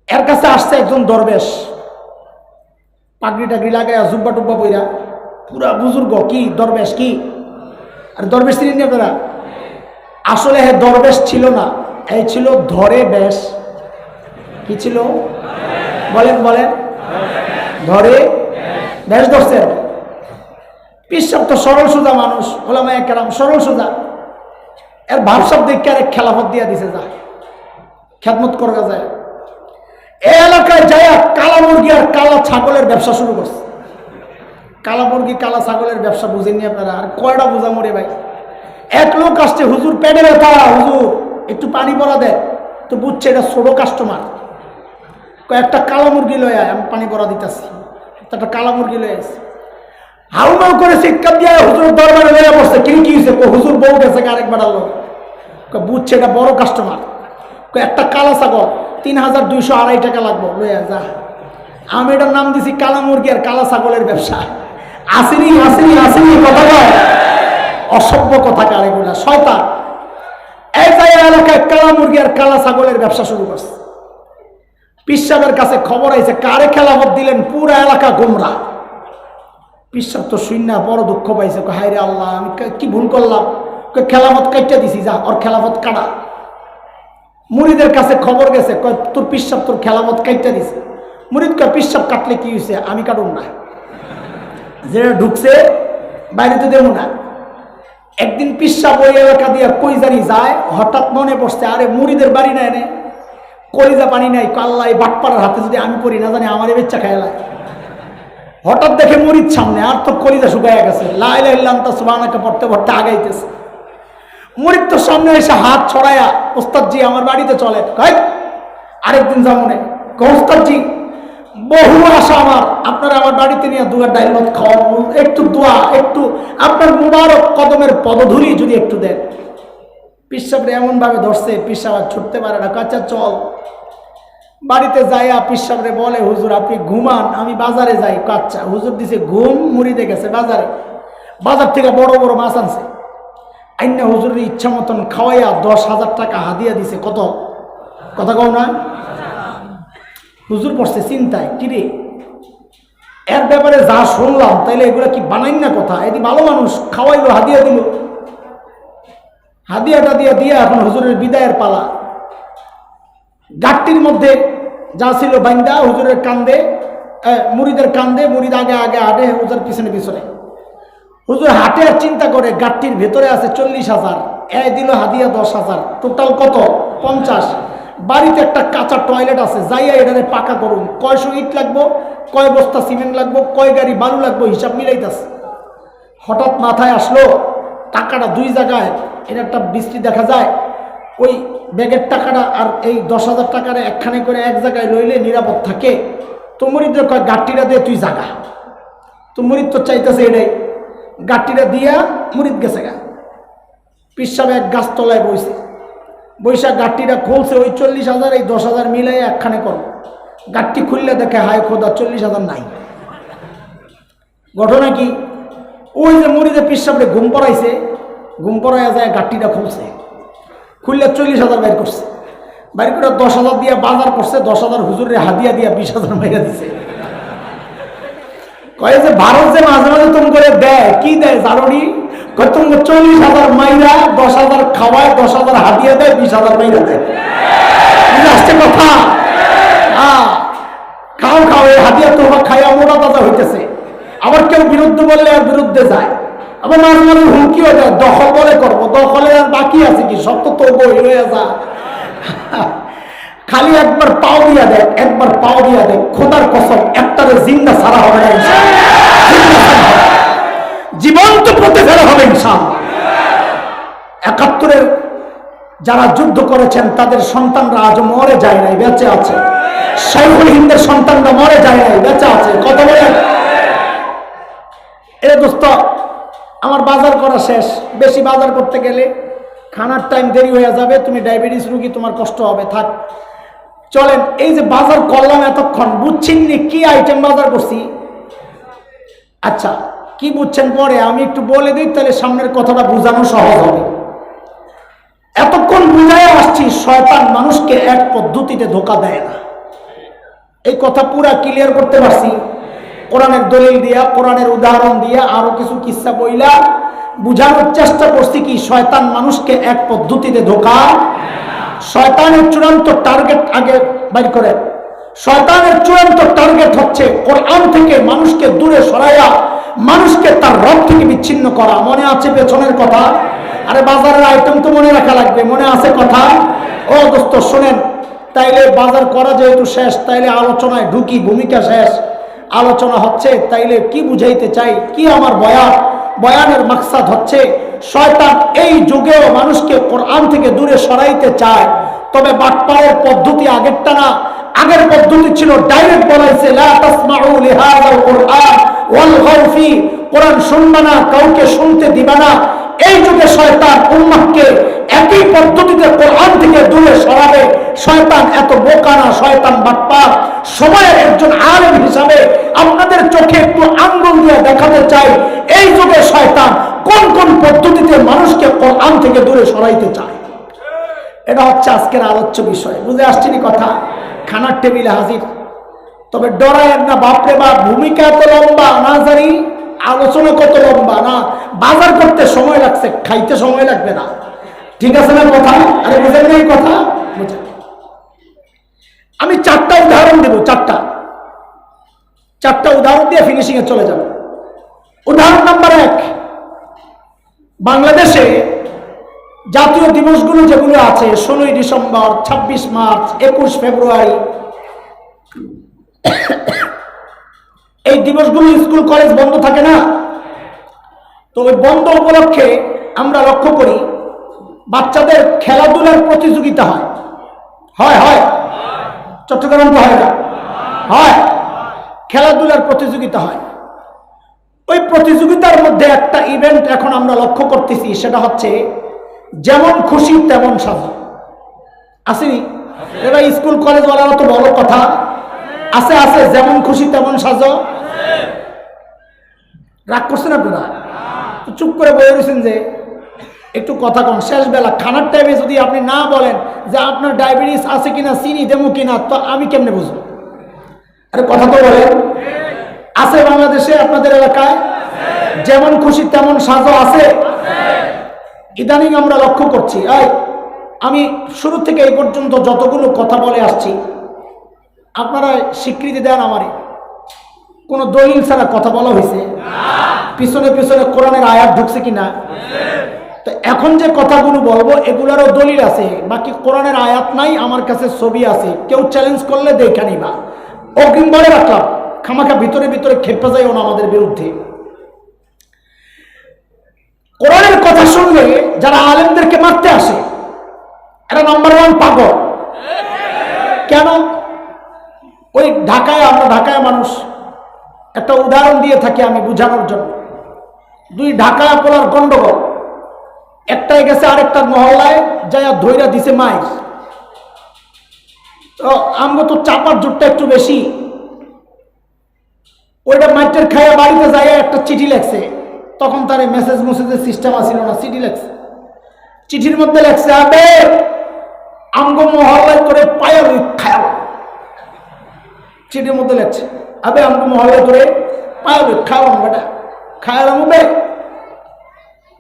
Speaker 1: এর কাছে আসছে একজন দরবেশ, পাগড়ি টাগড়ি লাগায়, জুব্বা টুব্বা পইরা, পুরা বুজুর্গ। কি দরবেশ? কি আর দরবেশ চিনেন আপনারা? আসলে হ্যাঁ দরবেশ ছিল না, এই ছিল ধরে বেশ। কি ছিল? বলেন বলেন। ধরে বেশ ধরছেন। পিসাব তো সরল সোজা মানুষ, ওলামায়ে কেরাম সরল সোজা। এর ভাবসাব দেখে আরেক খেলাফত দিয়া দিছে, যা খেদমত করা যায়। এই এলাকায় যায় কালা মুরগি আর কালা ছাগলের ব্যবসা শুরু করছে। কালা মুরগি কালা ছাগলের ব্যবসা বুঝেননি আপনারা? আর কয়টা বোঝা মরে ভাই। এক লোক আসছে, হুজুর পেটে ব্যথা, হুজুর একটু পানি পরা দেয়। তো বুঝছে এটা ছোট কাস্টমার, কয়েকটা কালা মুরগি লয়ে আয়, আমি পানি পরা দিতেছি। একটা কালা মুরগি লয়ে আসছে, হাউমাউ করে চিৎকার দিয়ে হুজুর দরবারে লয়ে বসছে। কি হয়েছে? হুজুর বউ গেছে আরেকবার আলো। বুঝছে এটা বড় কাস্টমার। একটা কালা ছাগল 3200-2,500 টাকা লাগবো, লইয়া যা। আমি এটার নাম দিছি কালা মুরগি আর কালা ছাগলের ব্যবসা। আসেনি আসেনি আসেনি কথা কয়, অসভ্য কথা কার এগুলা, শয়তান। এই জায়গা এলাকায় কালা মুরগি আর কালা ছাগলের ব্যবসা শুরু করছে। পীর সাহেবের কাছে খবর আইছে, কারে খেলাফত দিলেন? পুরা এলাকা গোমরা। পীর সাহেব তো শূন্য বড় দুঃখ পাইছে, হায় রে আল্লাহ, আমি কি ভুল করলাম? খেলাফত কাটটা দিছি, যা ওর খেলাফত কাটা। মুরিদের কাছে খবর গেছে, তোর পীর সাহেব তোর খেলাফত কাটটা দিছে। মুরিদ কয়, পীর সাহেব কাটলে কি হয়েছে? আমি কাটুন না, যেটা ঢুকছে বাইরে তো দেবো না। একদিন পীর সাহেব ওই এলাকা দিয়ে কই জানি যায়, হঠাৎ মনে পড়ছে, আরে মুরিদের বাড়ি না এনে কলিজা পানি নাই, আল্লাহ এই বাটপাড়ার হাতে যদি আমি পড়ি না জানি আমার বেচ্চা খাইলা। হঠাৎ দেখে মুরিদ সামনে, আর তোর কলিজা শুকাইয়া গেছে, লা ইলাহা ইল্লা আনতা সুবহানাকা পড়তে পড়তে আগাইতেছে। মুরিদ তো সামনে এসে হাত ছড়ায়া, ওস্তাদজি আমার বাড়িতে চলে। আরেকদিন যেমন ওস্তাদজি বহু আশা আমার, আপনারা আমার বাড়িতে নিয়ে দুয়ার ডাইল ভাত খাওয়াবো, একটু দোয়া, একটু আপনার মুবারক কদমের পদধূলি যদি একটু দেন। পীর সাহেবরে এমন ভাবে ধরছে, পীর সাহেব ছুটতে পারে না। কাচ্চা চল। বাড়িতে যাইয়া পীর সাহেবরে বলে, হুজুর আপনি ঘুমান, আমি বাজারে যাই। কাচ্চা হুজুর দিছে ঘুম, মুড়িতে গেছে বাজারে। বাজার থেকে বড় বড় মাছ আনছে, আইনা হুজুরের ইচ্ছা মতন খাওয়াইয়া 10,000 টাকা হাদিয়া দিছে। কত কথা কও না? হুজুর পড়ছে চিন্তায়, কিরে এর ব্যাপারে যা শুনলাম, তাইলে এগুলা কি বানাইন না কথা? এদি ভালো মানুষ, খাওয়াইলো, হাদিয়া দিল। হাদিয়াটা দিয়া দিয়া এখন হুজুরের বিদায়ের পালা। গাট্টির মধ্যে যা ছিল বাইন্দা হুজুরের কান্দে, মুরিদের কান্দে, মুরিদ আগে আগে হাঁটে, হুজুর পিছনে পিছনে। হুজুর হাঁটে আর চিন্তা করে, গাট্টির ভেতরে আছে 40,000, এ দিল হাদিয়া 10,000, টোটাল কত? 50। বাড়িতে একটা কাঁচা টয়লেট আছে, যাইয়া এটারে পাকা করুন। কয়শো ইট লাগবো, কয় বস্তা সিমেন্ট লাগবো, কয় গাড়ি বালু লাগবো, হিসাব মিলাইতেছে। হঠাৎ মাথায় আসলো, টাকাটা 2 জায়গায়, এটা একটা বৃষ্টি দেখা যায়, ওই ব্যাগের টাকাটা আর এই 10,000 টাকার একখানে করে এক জায়গায় লইলে নিরাপদ থাকে। তো মুরিদরে কয়, গাট্টিটা দিয়ে তুই জাগা। তো মুরিদ তো চাইতেছে এটাই, গাট্টিটা দিয়া মুরিদ গেছে গা। পীর সাহেব এক গাছতলায় বইছে, বৈশাখ গাট্টিটা খুলছে, ওই 40,000 এই 10,000 মিলাই একখানে করো। গাট্টি খুললে দেখে, হায় খোদা 40,000 নাই। ঘটনা কি? ওই যে মুরিদে পীর সাহেবরে ঘুম পড়াইছে, ঘুম পড়াইয়া যায়, গাট্টিটা খুলছে, খুললে 40,000 বের করছে। বাইর করে 10,000 দিয়া বাজার করছে, 10,000 হুজুরের হাদিয়া দিয়া 20,000 মাইরা দিছে। কয়ে যে ভারত যে মাঝে মাঝে তুমি করে দেয়, কি দেয় জানোনি? কয় তুমি 40,000 মাইরা, 10,000 খাওয়ায়, 10,000 হাদিয়া দেয়, 20,000 মাইরা দেয়। আসছে কথা? খাও খাও, এই হাদিয়া তোমার খাইয়া মোটা তাজা হইতেছে। আবার কেউ বিরুদ্ধে বললে আর বিরুদ্ধে যায়। আবার মাঝে মাঝে হুমকিও দেয়, দখল বলে করবো, দখলে আর বাকি আছে কি, সব তো বই হয়ে যা। খালি একবার পাও দিয়া দেখ, একবার পাও দিয়া দেখ, খোদার কসম একটারে জিন্দা ছাড়া হবে না। জীবন্ত পথে ফেরা হবে ইনশাআল্লাহ। ৭১-এর যারা যুদ্ধ করেছেন তাদের সন্তানরা আজ মরে যায় নাই, বেঁচে আছে। শাইখুল হিন্দের সন্তানরা মরে যায় নাই, বেঁচে আছে। কত বলেন? এ দোস্ত, আমার বাজার করা শেষ। বেশি বাজার করতে গেলে খানার টাইম দেরি হয়ে যাবে, তুমি ডায়াবেটিস রোগী, তোমার কষ্ট হবে। থাক, চলেন। এই যে বাজার করলাম এতক্ষণ, বুঝছেন নি কি আইটেম বাজার করছি? আচ্ছা, কি বুঝছেন পরে আমি একটু বলে দিই, তাহলে সামনের কথাটা বোঝানো সহজ হবে। এতক্ষণ বুঝাই আসছি, শয়তান মানুষকে এক পদ্ধতিতে ধোঁকা দেয় না। এই কথা পুরা ক্লিয়ার করতে পারছি কোরআনের দলিল দিয়া, কোরআনের উদাহরণ দিয়া, আরো কিছু কিসসা বইলা বুঝানোর চেষ্টা করছি কি শয়তান মানুষকে এক পদ্ধতিতে ধোঁকা। শয়তানের চূড়ান্ত টার্গেট আগে বাইর করে। শয়তানের চূড়ান্ত টার্গেট হচ্ছে কোরআন থেকে মানুষকে দূরে সরাইয়া মানুষকে তার রব থেকে বিচ্ছিন্ন করা। মনে আছে পেছনের কথা? আরে বাজারের আইটেম তো মনে রাখা লাগবে, মনে আছে কথা? ও দোস্ত শোনেন, তাইলে বাজার করা যেহেতু শেষ, তাইলে আলোচনায় ঢুকি। ভূমিকা শেষ, আলোচনা হচ্ছে। তাইলে কি বুঝাইতে চাই, কি আমার বয়ানের মাকসাদ হচ্ছে, শয়তান এই যুগেও মানুষকে কোরআন থেকে দূরে সরাইতে চায়। তবে বাটপাড়ের পদ্ধতি আগেরটা না। আগের পদ্ধতি ছিল ডাইরেক্ট বলাইছে, লা তাসমাউ লিহাযাল কুরআন ওয়ালগাউ ফি, কোরআন শুনবা না, কাউকে শুনতে দিবা না। এই যুগে শয়তান উম্মাহকে একই পদ্ধতিতে কোরআন থেকে দূরে সরাবে। শয়তান এত বোকা না, শয়তান বাটপার। সময়ের একজন আলেম হিসাবে আপনাদের চোখে একটু আঙ্গুল দিয়ে দেখাতে চাই, এই যুগে শয়তান কোন কোন পদ্ধতিতে মানুষকে কোরআন থেকে দূরে সরাইতে চায়। এটা হচ্ছে আজকের আলোচ্য বিষয়। বুঝে আসছেনি কথা? খানার টেবিলে হাজির। তবে ডরায়েন না, বাপরে বাপ, ভূমিকা এত লম্বা না জানি, আলোচনা কত লম্বা না। বাজার করতে সময় লাগছে, খাইতে সময় লাগবে না। ঠিক আছে না কথা? আরে বুঝেন না এই কথা? বুঝেন। আমি চারটা উদাহরণ দেব, চারটা উদাহরণ দিয়ে ফিনিশিং এ চলে যাব। উদাহরণ নাম্বার 1, বাংলাদেশে জাতীয় দিবসগুলো যেগুলো আছে, 16ই ডিসেম্বর, 26 মার্চ, 21 ফেব্রুয়ারি, এই দিবসগুলো স্কুল কলেজ বন্ধ থাকে না? তো ওই বন্ধ উপলক্ষে আমরা লক্ষ্য করি বাচ্চাদের খেলাধুলার প্রতিযোগিতা হয়। চট্টগ্রাম তো হয় না? হয়, খেলাধুলার প্রতিযোগিতা হয়। ওই প্রতিযোগিতার মধ্যে একটা ইভেন্ট এখন আমরা লক্ষ্য করতেছি, সেটা হচ্ছে যেমন খুশি তেমন সাজো। আসেনি? এবার স্কুল কলেজ ওয়ালারা তো বড় কথা আছে, যেমন খুশি তেমন সাজো। রাগ করছেন আপনারা? তো চুপ করে বলে রয়েছেন যে একটু কথা কম। শেষ বেলা খানার টাইমে যদি আপনি না বলেন যে আপনার ডায়াবেটিস আছে কিনা, চিনি দেবো কিনা, তো আমি কেমনে বুঝবো? আরে কথা তো বলেন। আছে বাংলাদেশে, আপনাদের এলাকায় যেমন খুশি তেমন সাজো আছে। ইদানিং আমরা লক্ষ্য করছি, আমি শুরু থেকে এই পর্যন্ত যতগুলো কথা বলে আসছি, আপনারা স্বীকৃতি দেন আমারে? কোন দলিল ছাড়া কথা বলা হয়েছে? পিছনে পিছনে কোরআনের আয়াত ঢুকছে কিনা? তো এখন যে কথাগুলো বলবো এগুলারও দলিল আছে, বাকি কোরআনের আয়াত নাই, আমার কাছে ছবি আছে। কেউ চ্যালেঞ্জ করলে দেখে নিবা। অগ্রিম বলে রাখলাম, খামাখা ভিতরে ভিতরে খেপে যাইও না আমাদের বিরুদ্ধে। কোরআনের কথা শুনলে যারা আলেমদেরকে মারতে আসে, এরা নাম্বার 1 পাগল। কেন? ওই আমরা ঢাকায় মানুষ, একটা উদাহরণ দিয়ে থাকি আমি বুঝানোর জন্য। 2 ঢাকায় পোলার গন্ডগোল, একটাই গেছে আরেকটার মহল্লায় যাইয়া ধইরা দিছে মাইর। তো আমগো তো চাপার জোরটা একটু বেশি, ওইটা মাইটের খাইয়া বাড়িতে যাইয়া একটা চিঠি লেখছে। তখন তার মেসেজের সিস্টেম আসিল না, চিঠি লেখছে। চিঠির মধ্যে লেখছে, আবে আমগো মহল্লায় করে পায়া খায়া। চিঠির মধ্যে লেখছে, আবে আমগো মহল্লায় করে পায়া খাওয়া, বেটা খায়া মুবে।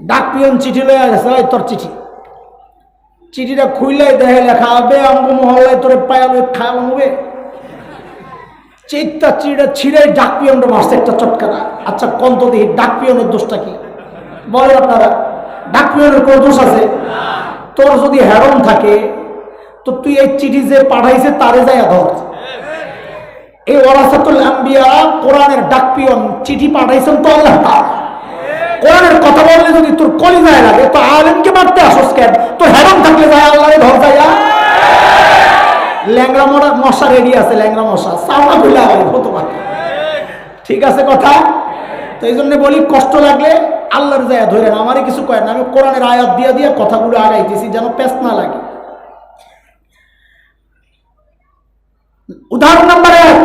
Speaker 1: ডাক পিয়ন চিঠি লইয়া গেছে, তোর চিঠি। চিঠিটা খুইলাই দেখে লেখা, আবে আমগো মহল্লায় তোরে পায়া খাওয়া মুবে। চিঠিটা ছিঁড়ে ডাক পিয়নটা মারছে একটা চটকানা। আচ্ছা কন্ত দেখি ডাক পিয়নের দোষটা কি বলে আপনারা? ডাক পিয়নের কোনো দোষ আছে? তোর যদি হেরম থাকে তো তুই এই চিঠি যে পাঠাইছে তারে যাইয়া ধর। এই ওয়ারাসাতুল আম্বিয়া, কোরআনের ডাক পিয়ন, চিঠি পাঠাইছেন তো আল্লাহ তাআলা। কোরআনের কথা বললে যদি তোর কলিজায় লাগে তো আলেমকে মারতে আসস কেন? তোর হেরম থাকলে যায় আল্লাহরে ধর যাইয়া। ল্যাংরা মশা রেডি আছে, ল্যাংরা মশা সাউনা খুলে হতো পারে। ঠিক আছে কথা? তো এই জন্য বলি, কষ্ট লাগলে আল্লাহর জায়গা ধরেন, আমারই কিছু কয় না, আমি কোরআনের আয়াত দিয়ে দিয়ে কথাগুলো আগাইতেছি যেন পেছ না লাগে। উদাহরণ নাম্বার 1,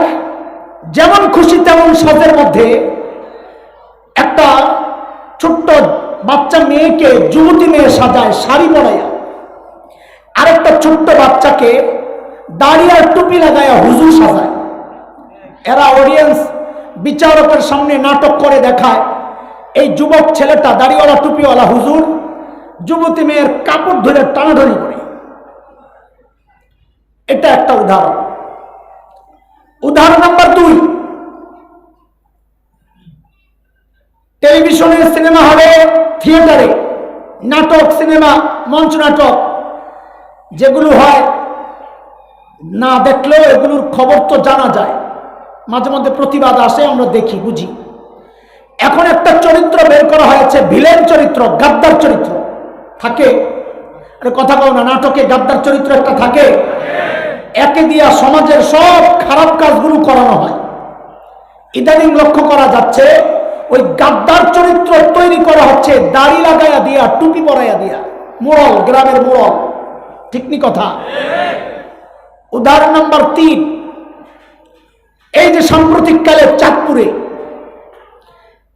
Speaker 1: যেমন খুশি তেমন সাজের মধ্যে একটা ছোট্ট বাচ্চা মেয়েকে যুবতী মেয়ে সাজায় শাড়ি পরাইয়া, আরেকটা ছোট্ট বাচ্চাকে দাড়ি আর টুপি লাগাইয়া হুজুর সাজায়। এরা অডিয়েন্স বিচারকের সামনে নাটক করে দেখায় এই যুবক ছেলেটা দাড়িওয়ালা টুপিওয়ালা হুজুর যুবতী মেয়ের কাপড় ধরে টানাটানি করে। এটা একটা উদাহরণ। উদাহরণ নাম্বার 2, টেলিভিশনে, সিনেমা হলে, থিয়েটারে নাটক, সিনেমা, মঞ্চ নাটক যেগুলো হয়, না দেখলেও এগুলোর খবর তো জানা যায়, মাঝে মধ্যে প্রতিবাদ আসে, আমরা দেখি বুঝি। এখন একটা চরিত্র বের করা হয়েছে, ভিলেন চরিত্র, গাদ্দার চরিত্র থাকে। আরে কথা বল না, নাটকে গাদ্দার চরিত্র একটা থাকে। একে দিয়া সমাজের সব খারাপ কাজগুলো করানো হয়। ইদানিং লক্ষ্য করা যাচ্ছে ওই গাদ্দার চরিত্র তৈরি করা হচ্ছে দাড়ি লাগাইয়া দিয়া, টুপি পরাইয়া দিয়া, মোড়ল, গ্রামের মোড়ল। ঠিক নি কথা? উদাহরণ নাম্বার 3, এই যে সাম্প্রতিককালে চাঁদপুরে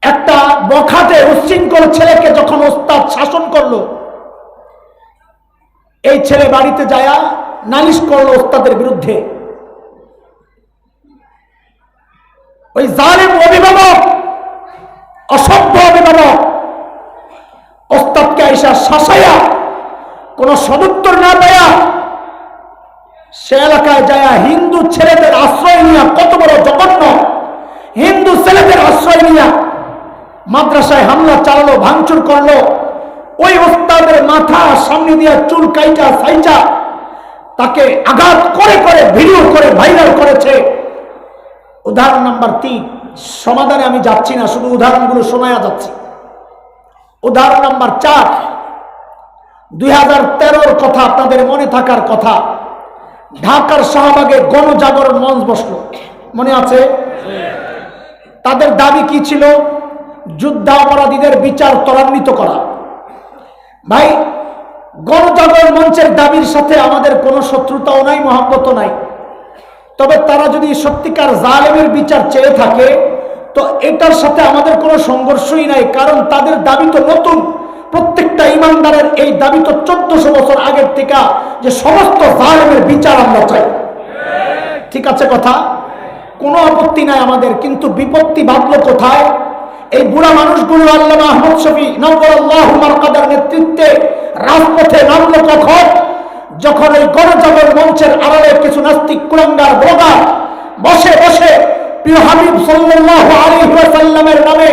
Speaker 1: একটা বখাটে উচ্ছৃঙ্খল ছেলেকে যখন ওস্তাদ শাসন করলো, এই ছেলে বাড়িতে যায়া নালিশ করলো ওস্তাদের বিরুদ্ধে। ওই জালেম অভিভাবক, অসভ্য অভিভাবক ওস্তাদকে আইসা শাসাইয়া কোন সদুত্তর না পাইয়া সে এলাকায় যায়া হিন্দু ছেলেদের আশ্রয় নিয়া, কত বড় জঘন্য, হিন্দু ছেলেদের আশ্রয় নিয়া মাদ্রাসায় হামলা চালালো, ভাঙচুর করলো। ওই ওস্তাদের মাথা সামনে দিয়া চুল কাইটা সাইচা তাকে আঘাত করে করে ভিডিও করে ভাইরাল করেছে। উদাহরণ নাম্বার 3। সমাধানে আমি যাচ্ছি না, শুধু উদাহরণগুলো শোনায়া যাচ্ছি। উদাহরণ নাম্বার 4, 2013-র কথা আপনাদের মনে থাকার কথা, ঢাকার শাহবাগে গণজাগরণ মঞ্চ বসলো, মনে আছে? তাদের দাবি কি ছিল? যুদ্ধাপরাধীদের বিচার ত্বরান্বিত করা। ভাই, গণজাগরণ মঞ্চের দাবির সাথে আমাদের কোনো শত্রুতাও নাই, মহব্বতও নাই। তবে তারা যদি সত্যিকার জালেমের বিচার চেয়ে থাকে তো এটার সাথে আমাদের কোনো সংঘর্ষই নাই, কারণ তাদের দাবি তো নতুন। প্রত্যেকটা ইমানদারের এই দাবি তো 1400 বছর আগের থেকে, যে সমস্ত জালেমের বিচার আমরা চাই। ঠিক আছে কথা? কোনো আপত্তি নাই আমাদের, কিন্তু বিপত্তি বাঁধলো কোথায়? এই বুড়া মানুষগুলো আল্লামা আহমদ শফী নওয়ারাল্লাহু মারকাদার নেতৃত্বে রাজপথে নামলো কখন? যখন এই গণজাগরণ মঞ্চের আড়ালে কিছু নাস্তিক কুলাঙ্গার ব্লগার বসে বসে প্রিয় হাবিব সাল্লাল্লাহু আলাইহি ওয়াসাল্লামের নামে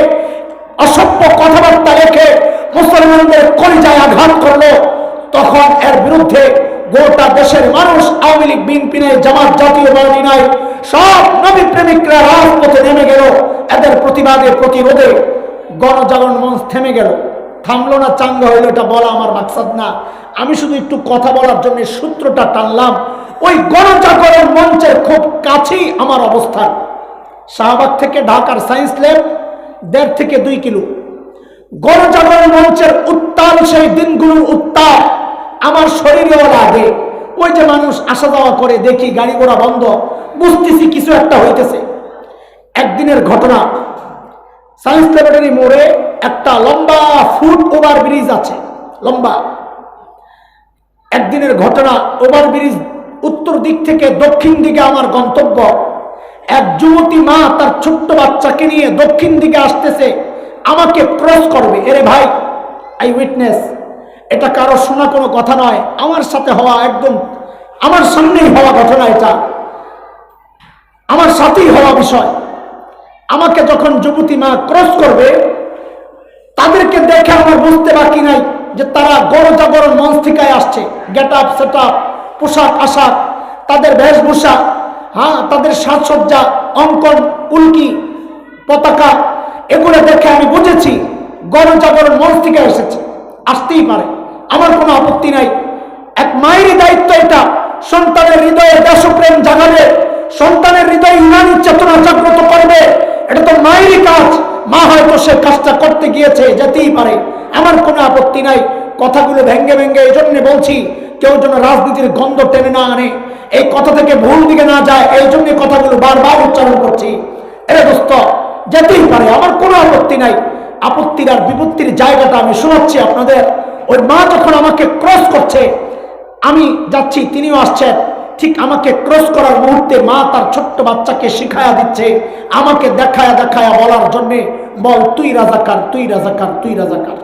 Speaker 1: অসভ্য কথাবার্তা রেখে মুসলমানদের কলিজায় আঘাত করলো। তখন এর বিরুদ্ধে গোটা দেশের মানুষ, আওয়ামী লীগ, বিএনপি নাই, জামাত, জাতীয়তাবাদী নাই, সব নবী প্রেমিকরা রাজপথে নেমে গেল। এদের প্রতিবাদে, প্রতিরোধে গণজাগরণ মঞ্চ থেমে গেল। থামলো না, চাঙ্গা হইল, এটা বলা আমার মাকসাদ না। আমি শুধু একটু কথা বলার জন্য সূত্রটা টানলাম। ওই গণজাগরণ মঞ্চের খুব কাছেই আমার অবস্থান। শাহবাগ থেকে ঢাকার সায়েন্স ল্যাব 1.5 থেকে 2 কিলো। গণজাগরণ মঞ্চের উত্তাল সেই দিনগুলোর উত্তাপ আমার শরীরেও লাগে। ওই যে মানুষ আসা যাওয়া করে, দেখি গাড়ি ঘোড়া বন্ধ, বুঝতেছি কিছু একটা হইতেছে। একদিনের ঘটনা, সায়েন্স ল্যাবরেটরি মোড়ে একটা লম্বা ফুট ওভার ব্রিজ আছে, লম্বা। একদিনের ঘটনা, ওভার ব্রিজ উত্তর দিক থেকে দক্ষিণ দিকে আমার গন্তব্য। এক যুবতী মা তার ছোট্ট বাচ্চাকে নিয়ে দক্ষিণ দিকে আসতেছে, আমাকে ক্রস করবে। এরে ভাই, আই উইটনেস, এটা কারো শোনা কোনো কথা নয়, আমার সাথে হওয়া, একদম আমার সামনেই হওয়া ঘটনা, এটা আমার সাথেই হওয়া বিষয়। আমাকে যখন যুবতী মা ক্রস করবে, তাদেরকে দেখে আমার বুঝতে বাকি নাই যে তারা গণজাগরণ মঞ্চ থেকে আসছে। গেট আপ, সেট আপ, পোশাক আশাক, তাদের বেশভূষা, তাদের সাজসজ্জা, অঙ্কন, উল্কি, পতাকা, এগুলো দেখে আমি বুঝেছি গণজাগরণ মঞ্চ থেকে এসেছে, আসতেই পারে, আমার কোনো আপত্তি নাই। এক মায়েরই দায়িত্ব এটা, সন্তানের হৃদয়ে দেশপ্রেম জাগাবে, সন্তানের হৃদয়ে ইমানি চেতনা জাগ্রত করবে, এটা তো মায়েরই কাজ। মা হয়তো সে কাজটা করতে গিয়েছে, যেতেই পারে, আমার কোনো আপত্তি নাই। কথাগুলো ভেঙ্গে ভেঙ্গে এই জন্য বলছি, কেউ যেন রাজনীতির গন্ধ টেনে না আনে, এই কথা থেকে ভুল দিকে না যায়, এই জন্য কথাগুলো বারবার উচ্চারণ করছি। এরে দোস্ত, যেতেই পারে, আমার কোনো আপত্তি নাই। আপত্তির আর বিপত্তির জায়গাটা আমি শোনাচ্ছি আপনাদের। ওই মা যখন আমাকে ক্রস করছে, আমি যাচ্ছি, তিনিও আসছেন, ঠিক আমাকে ক্রস করার মুহূর্তে মা তার ছোট্ট বাচ্চাকে শিখায়া দিচ্ছে, আমাকে দেখায়া দেখায়া বলার জন্যে, বল তুই রাজাকার, তুই রাজাকার, তুই রাজাকার।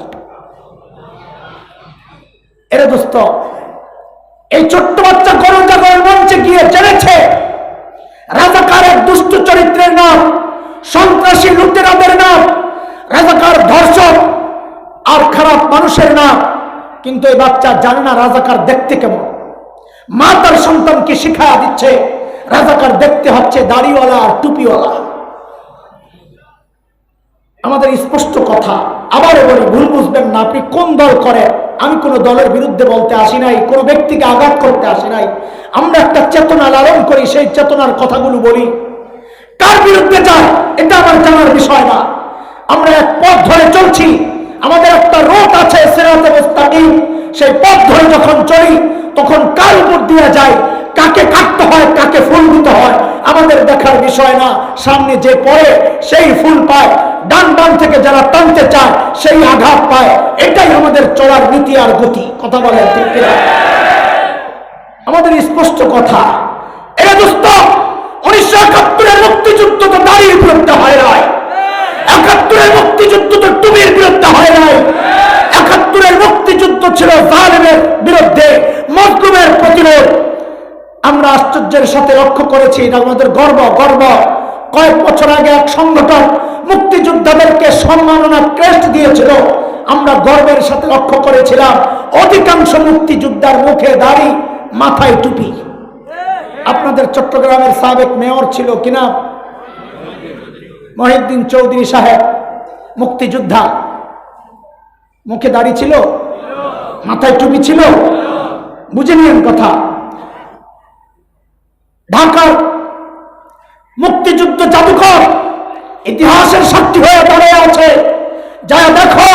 Speaker 1: এরে দোস্ত, এই ছোট্ট বাচ্চা গণজাগরণ মঞ্চে গিয়ে জেনেছে রাজাকার এক দুষ্ট চরিত্রের নাম, সন্ত্রাসী লুটেরাদের নাম, রাজাকার ধর্ষক আর খারাপ মানুষের নাম। কিন্তু এই বাচ্চা জানে না রাজাকার দেখতে কেমন। মা তার সন্তানকে শিখায়া দিচ্ছে রাজাকার দেখতে হচ্ছে দাড়িওয়ালা আর টুপিওয়ালা। আমাদের স্পষ্ট কথা, আবারও বলি, ভুল বুঝবেন না, আপনি কোন দল করেন, আমি কোন দলের বিরুদ্ধে বলতে আসি নাই, কোন ব্যক্তিকে আঘাত করতে আসি নাই। আমরা একটা চেতনা লালন করি, সেই চেতনার কথাগুলো বলি। কার বিরুদ্ধে যায় এটা আমার জানার বিষয় না। আমরা এক পথ ধরে চলছি, আমাদের একটা রোড আছে সিরাতে মুস্তাকিম, সেই পথ ধরে যখন চলি তখন কার উপর দিয়ে যায়, কাকে কাটতে হয়, কাকে ফুল দিতে হয়, আমাদের দেখার বিষয় না। সামনে যে পড়ে সেই ফুল পায়, ডান বাম থেকে যারা টানতে চায় সেই আঘাত পায়। এটাই আমাদের চলার নীতি আর গতি। কথা বলেন ঠিক কিনা? আমাদের স্পষ্ট কথা। এরা দোস্ত, 1971-এর মুক্তিযুদ্ধ তো দাড়ির বিরুদ্ধে হয় নাই, 71-এর মুক্তিযুদ্ধ তো টুপির বিরুদ্ধে হয় নাই, 71-এর মুক্তিযুদ্ধ ছিল জালেমের বিরুদ্ধে, মজলুমের প্রতিরোধ। আমরা আশ্চর্যের সাথে লক্ষ্য করেছি, এটা আমাদের গর্ব। কয়েক বছর আগে এক সংগঠন মুক্তিযোদ্ধাদেরকে সম্মাননা ক্রেস্ট দিয়েছিল, আমরা গর্বের সাথে লক্ষ্য করেছিলাম অধিকাংশ মুক্তিযোদ্ধার মুখে দাড়ি, মাথায় টুপি। আপনাদের চট্টগ্রামের সাবেক মেয়র ছিল কিনা, মহিউদ্দিন চৌধুরী সাহেব, মুক্তিযোদ্ধা, মুখে দাড়ি ছিল, মাথায় টুপি ছিল। বুঝে নিন কথা। ঢাকার মুক্তিযুদ্ধ জাদুঘর ইতিহাসের সাক্ষী হয়ে দাঁড়িয়ে আছে, যা দেখো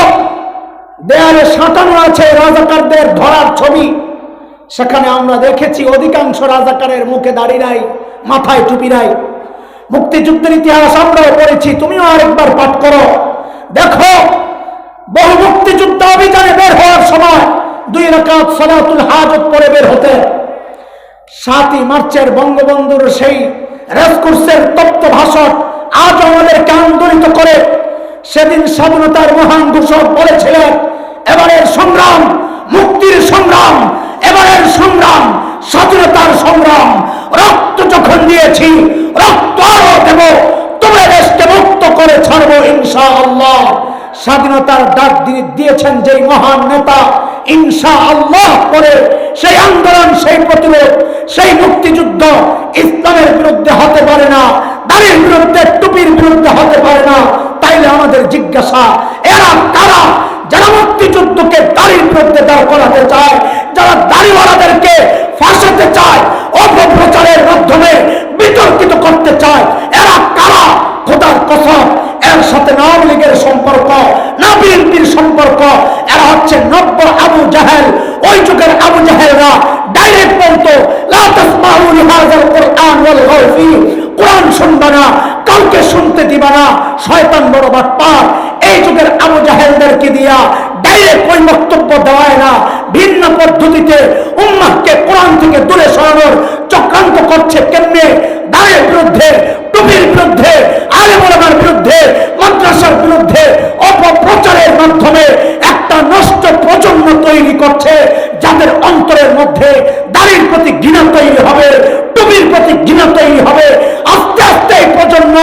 Speaker 1: দেয়ালে সাঁটানো আছে রাজাকারদের ধরার ছবি। সেখানে আমরা দেখেছি অধিকাংশ রাজাকারের মুখে দাড়ি নাই, মাথায় টুপি নাই। মুক্তিযুদ্ধের ইতিহাস আমরাও পড়েছি, তুমিও আরেকবার পাঠ করো, দেখো বহু মুক্তিযুদ্ধ অভিযানে বের হওয়ার সময় 2 রাকাত সালাতুল হাজত পড়ে বের হতে। 7ই মার্চের বঙ্গবন্ধুর সেই রেসকোর্সের তপ্ত ভাষণ আজ আমাদেরকে আন্দোলিত করে। সেদিন স্বাধীনতার মহান ঘোষক বলেছিলেন, এবারের সংগ্রাম মুক্তির সংগ্রাম, এবারের সংগ্রাম স্বাধীনতার সংগ্রাম। রক্ত যখন দিয়েছি, রক্ত আরো দেব, তবে দেশকে মুক্ত করে ছাড়বো ইনশাআল্লাহ। স্বাধীনতার ডাক দিয়েছেন যেই মহান নেতা, ইনশাআল্লাহ করে সেই আন্দোলন, সেই প্রতিরোধ, সেই মুক্তিযুদ্ধ ইসলামের বিরুদ্ধে হতে পারে না, দাড়ির বিরুদ্ধে, টুপির বিরুদ্ধে হতে পারে না। তাইলে আমাদের জিজ্ঞাসা, এরা কারা যারা মুক্তিযুদ্ধকে দাড়ির বিরুদ্ধে দাঁড় করাতে চায়, যারা দাড়িওয়ালাদেরকে ফাঁসাতে চায়, অপপ্রচারের মাধ্যমে বিতর্কিত করতে চায়, এরা কারা? খোদার কসম, এর সাথে আওয়ামী লীগের সম্পর্ক না বিএনপির সম্পর্ক। এরা হচ্ছে নব্য আবু জাহেল। ওই যুগের আবু জাহেলরা ডাইরেক্ট বলতো, লা তাসমাউ লিহাযাল কুরআন ওয়ালগাউ ফীহি, কোরআন শুনবা না, কাউকে শুনতে দিবা না, শয়তান বড় বাটপার। এই যুগের আবু জাহেলদেরকে দিয়া ডাইরেক্ট ওই বক্তব্য দেওয়ায় না, ভিন্ন পদ্ধতিতে উম্মাহকে কোরআন থেকে দূরে সরানোর চক্রান্ত করছে। কেমনে? দাড়ির বিরুদ্ধে, টুপির বিরুদ্ধে, আলেম ওলামার বিরুদ্ধে, মাদ্রাসার বিরুদ্ধে অপপ্রচারের মাধ্যমে একটা নষ্ট প্রজন্ম তৈরি করছে, যাদের অন্তরের মধ্যে দাড়ির প্রতি ঘৃণা তৈরি হবে, টুপির প্রতি ঘৃণা তৈরি হবে। আস্তে আস্তে এই প্রজন্ম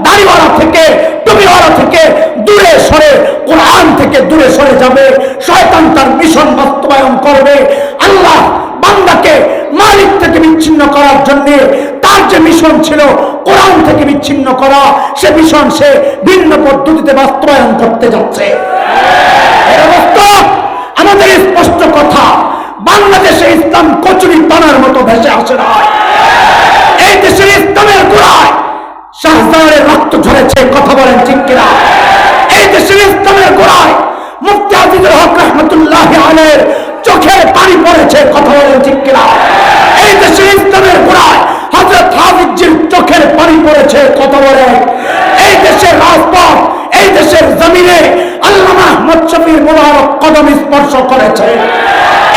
Speaker 1: দাড়িওয়ালা থেকে, টুপিওয়ালা থেকে দূরে সরে, কোরআন থেকে দূরে সরে যাবে। শয়তান তার মিশন বাস্তবায়ন করবে। আল্লাহ বান্দাকে মালিক থেকে বিচ্ছিন্ন করার জন্য তার যে মিশন ছিল কোরআন থেকে বিচ্ছিন্ন করা, সে মিশন সে ভিন্ন পদ্ধতিতে বাস্তবায়ন করতে যাচ্ছে। এর অবস্থা আমাদের স্পষ্ট কথা, বাংলাদেশে ইসলাম কচুরি পানার মতো ভেসে আসে না। এই দেশের ইসলামের গোড়ায় শাহজালালের রক্ত ঝরেছে, কথা বলেন ঠিক কিনা? এই দেশের ইসলামের গোড়ায় মুফতি আজিজুল হক রহমতুল্লাহ আলাইহির চোখের পানি পড়েছে, কথা বলেন ঠিক কিনা? এই দেশের ইসলামের গোড়ায় হযরত হাফিজের চোখের পানি পড়েছে, কথা বলেন। এই দেশের রাজপথ, এই দেশের জমিনে আল্লামা আহমদ শফীর মোবারক কদম স্পর্শ করেছে।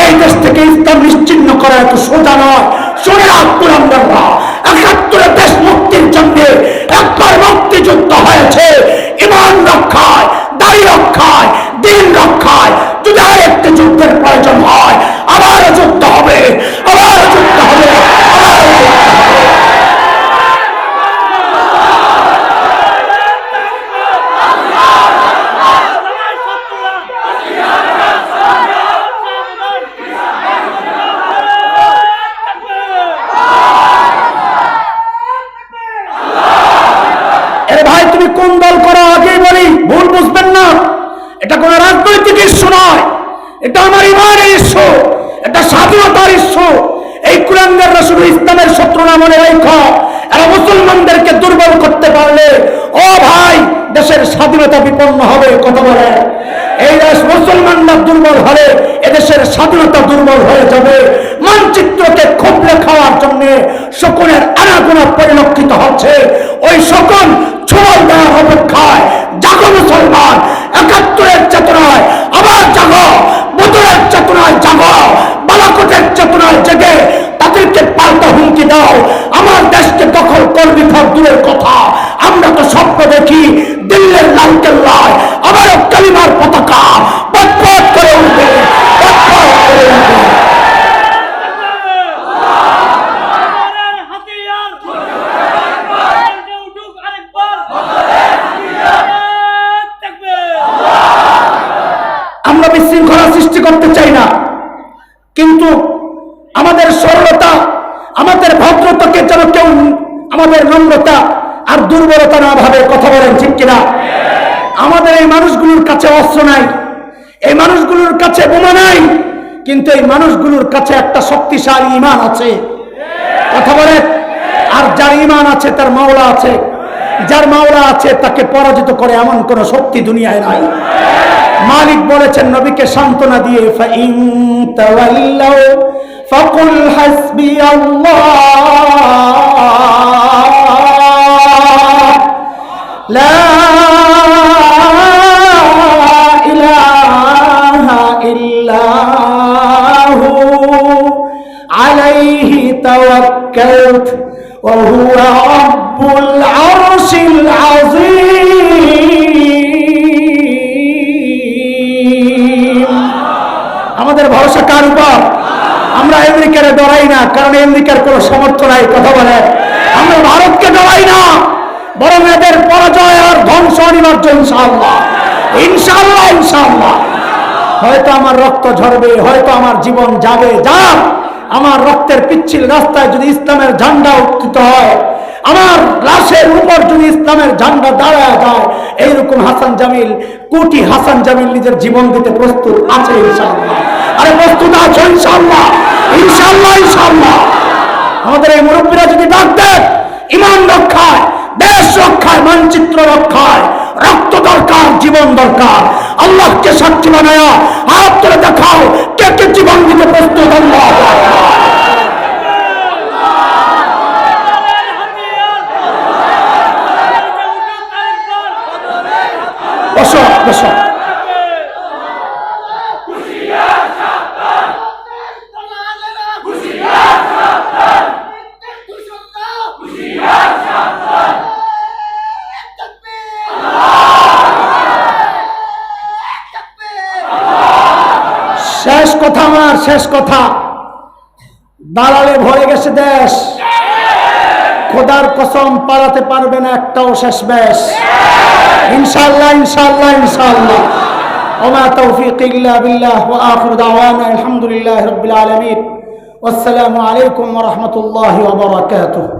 Speaker 1: এই দেশ থেকে ইসলাম নিশ্চিহ্ন করা এত সোজা নয়। শুনে রাখ কুলাঙ্গাররা, ৭১ দেশ মুক্তির জন্য একবার মুক্তিযুদ্ধ হয়েছে ঈমান রক্ষায়, দাড়ি রক্ষায়, দিন রক্ষায়। যদি আরেকটি যুদ্ধের প্রয়োজন হয় আবারও যুদ্ধ হবে, আবারও যুদ্ধ হবে, আবারও যুদ্ধ হবে। ভাই তুমি কোন দল করো আগেই বলি, ভুল বুঝবেন না। এটা কোন রাজনৈতিক ইস্যু নয়, এটা আমার ইমানের ইস্যু, এটা স্বাধীনতার ইস্যু। এই কুলাঙ্গাররা শুধু ইসলামের শত্রু না, মনে রেখো। এরা মুসলমানদেরকে দুর্বল করতে পারলে ও ভাই দেশের স্বাধীনতা বিপন্ন হবে, কথা বলে। এই দেশ মুসলমানরা দুর্বল হলে এদেশের স্বাধীনতা দুর্বল হয়ে যাবে। মানচিত্রকে খোপলে খাওয়ার জন্য শকুনের আনাগোনা পরিলক্ষিত হচ্ছে। ওই শকুন ছোড়াল দেওয়ার অপেক্ষায়। জাগো মুসলমান, ৭১-এর চেতনায় আবার জাগো, বদরের চেতনায় জাগো, বালাকোটের চেতনায় জেগে তাদেরকে পাল্টা হুমকি দাও। আমার দেশকে দখল করবি থাক দূরের কথা, আমরা তো স্বপ্ন দেখি দিল্লির লালকেল্লায় আবারও কালিমার পতাকা পথ করে উঠবে, পথ করে উঠবে। আমরা বিশৃঙ্খলা সৃষ্টি করতে চাই না, কিন্তু আমাদের সরলতা, আমাদের ভদ্রতাকে যেন কেউ আমাদের নম্রতা আর দুর্বলতা না ভাবে, কথা বলেন ঠিক কিনা? আমাদের এই মানুষগুলোর কাছে অস্ত্র নাই, এই মানুষগুলোর কাছে বোমা নাই, কিন্তু এই মানুষগুলোর কাছে একটা শক্তিশালী ঈমান আছে, কথা বলেন। আর যার ঈমান আছে তার মাওলা আছে, যার মাওলা আছে তাকে পরাজিত করে এমন কোন শক্তি দুনিয়ায় নাই। মালিক বলেছেন নবীকে সান্ত্বনা দিয়ে, ফাইন তাওয়াল্লাউ ফাকুল হাসবিয়াল্লাহ লা ইলাহা ইল্লাহু আলাইহি তাওয়াক্কালতু ওয়া হুয়া রাব্বুল আরশিল আযীম। আমাদের ভরসা কার উপর? আমরা আমেরিকারে ডরাই না, কারণ আমেরিকার কোনো সামর্থ্য নাই, কথা বলে। আমরা ভারতকে ডরাই না, বরং এদের পরাজয় আর ধ্বংস অনিবার্য, ইনশাআল্লাহ, ইনশাআল্লাহ, ইনশাআল্লাহ। হয়তো আমার রক্ত ঝরবে, হয়তো আমার জীবন যাবে, যাক। আমার রক্তের পিচ্ছিল রাস্তায় যদি ইসলামের ঝান্ডা উত্থিত হয়, আমার লাশের উপর যদি ইসলামের ঝান্ডা দাঁড়ায় যায়, এইরকম হাসান জামিল, কোটি হাসান জামিল নিজের জীবন দিতে প্রস্তুত আছে, ইনশাআল্লাহ। আরে প্রস্তুত আছে, ইনশাআল্লাহ, ইনশাআল্লাহ, ইনশাআল্লাহ। আমাদের এই মুরব্বীরা যদি ডাক দেন ঈমান রক্ষায়, দেশ রক্ষায়, মানচিত্র রক্ষায়, রক্ত দরকার, জীবন দরকার। আল্লাহকে সাক্ষী বানায়া হাত তুলে দেখাও কে কে জীবন দিতে প্রস্তুত। আল্লাহ বসো, বসো। শেষ কথা, আমার শেষ কথা, দালালে ভরে গেছে দেশ, খোদার কসম পালাতে পারবে না একটাও শেষ বেশ, ইনশাআল্লাহ, ইনশাআল্লাহ, ইনশাআল্লাহ। ওমা তৌফিক ইল্লা বিল্লাহ ওয়া আখিরু দাওয়ানা আলহামদুলিল্লাহি রাব্বিল আলামিন। ওয়াসসালামু আলাইকুম ওয়া রাহমাতুল্লাহি ওয়া বারাকাতুহু।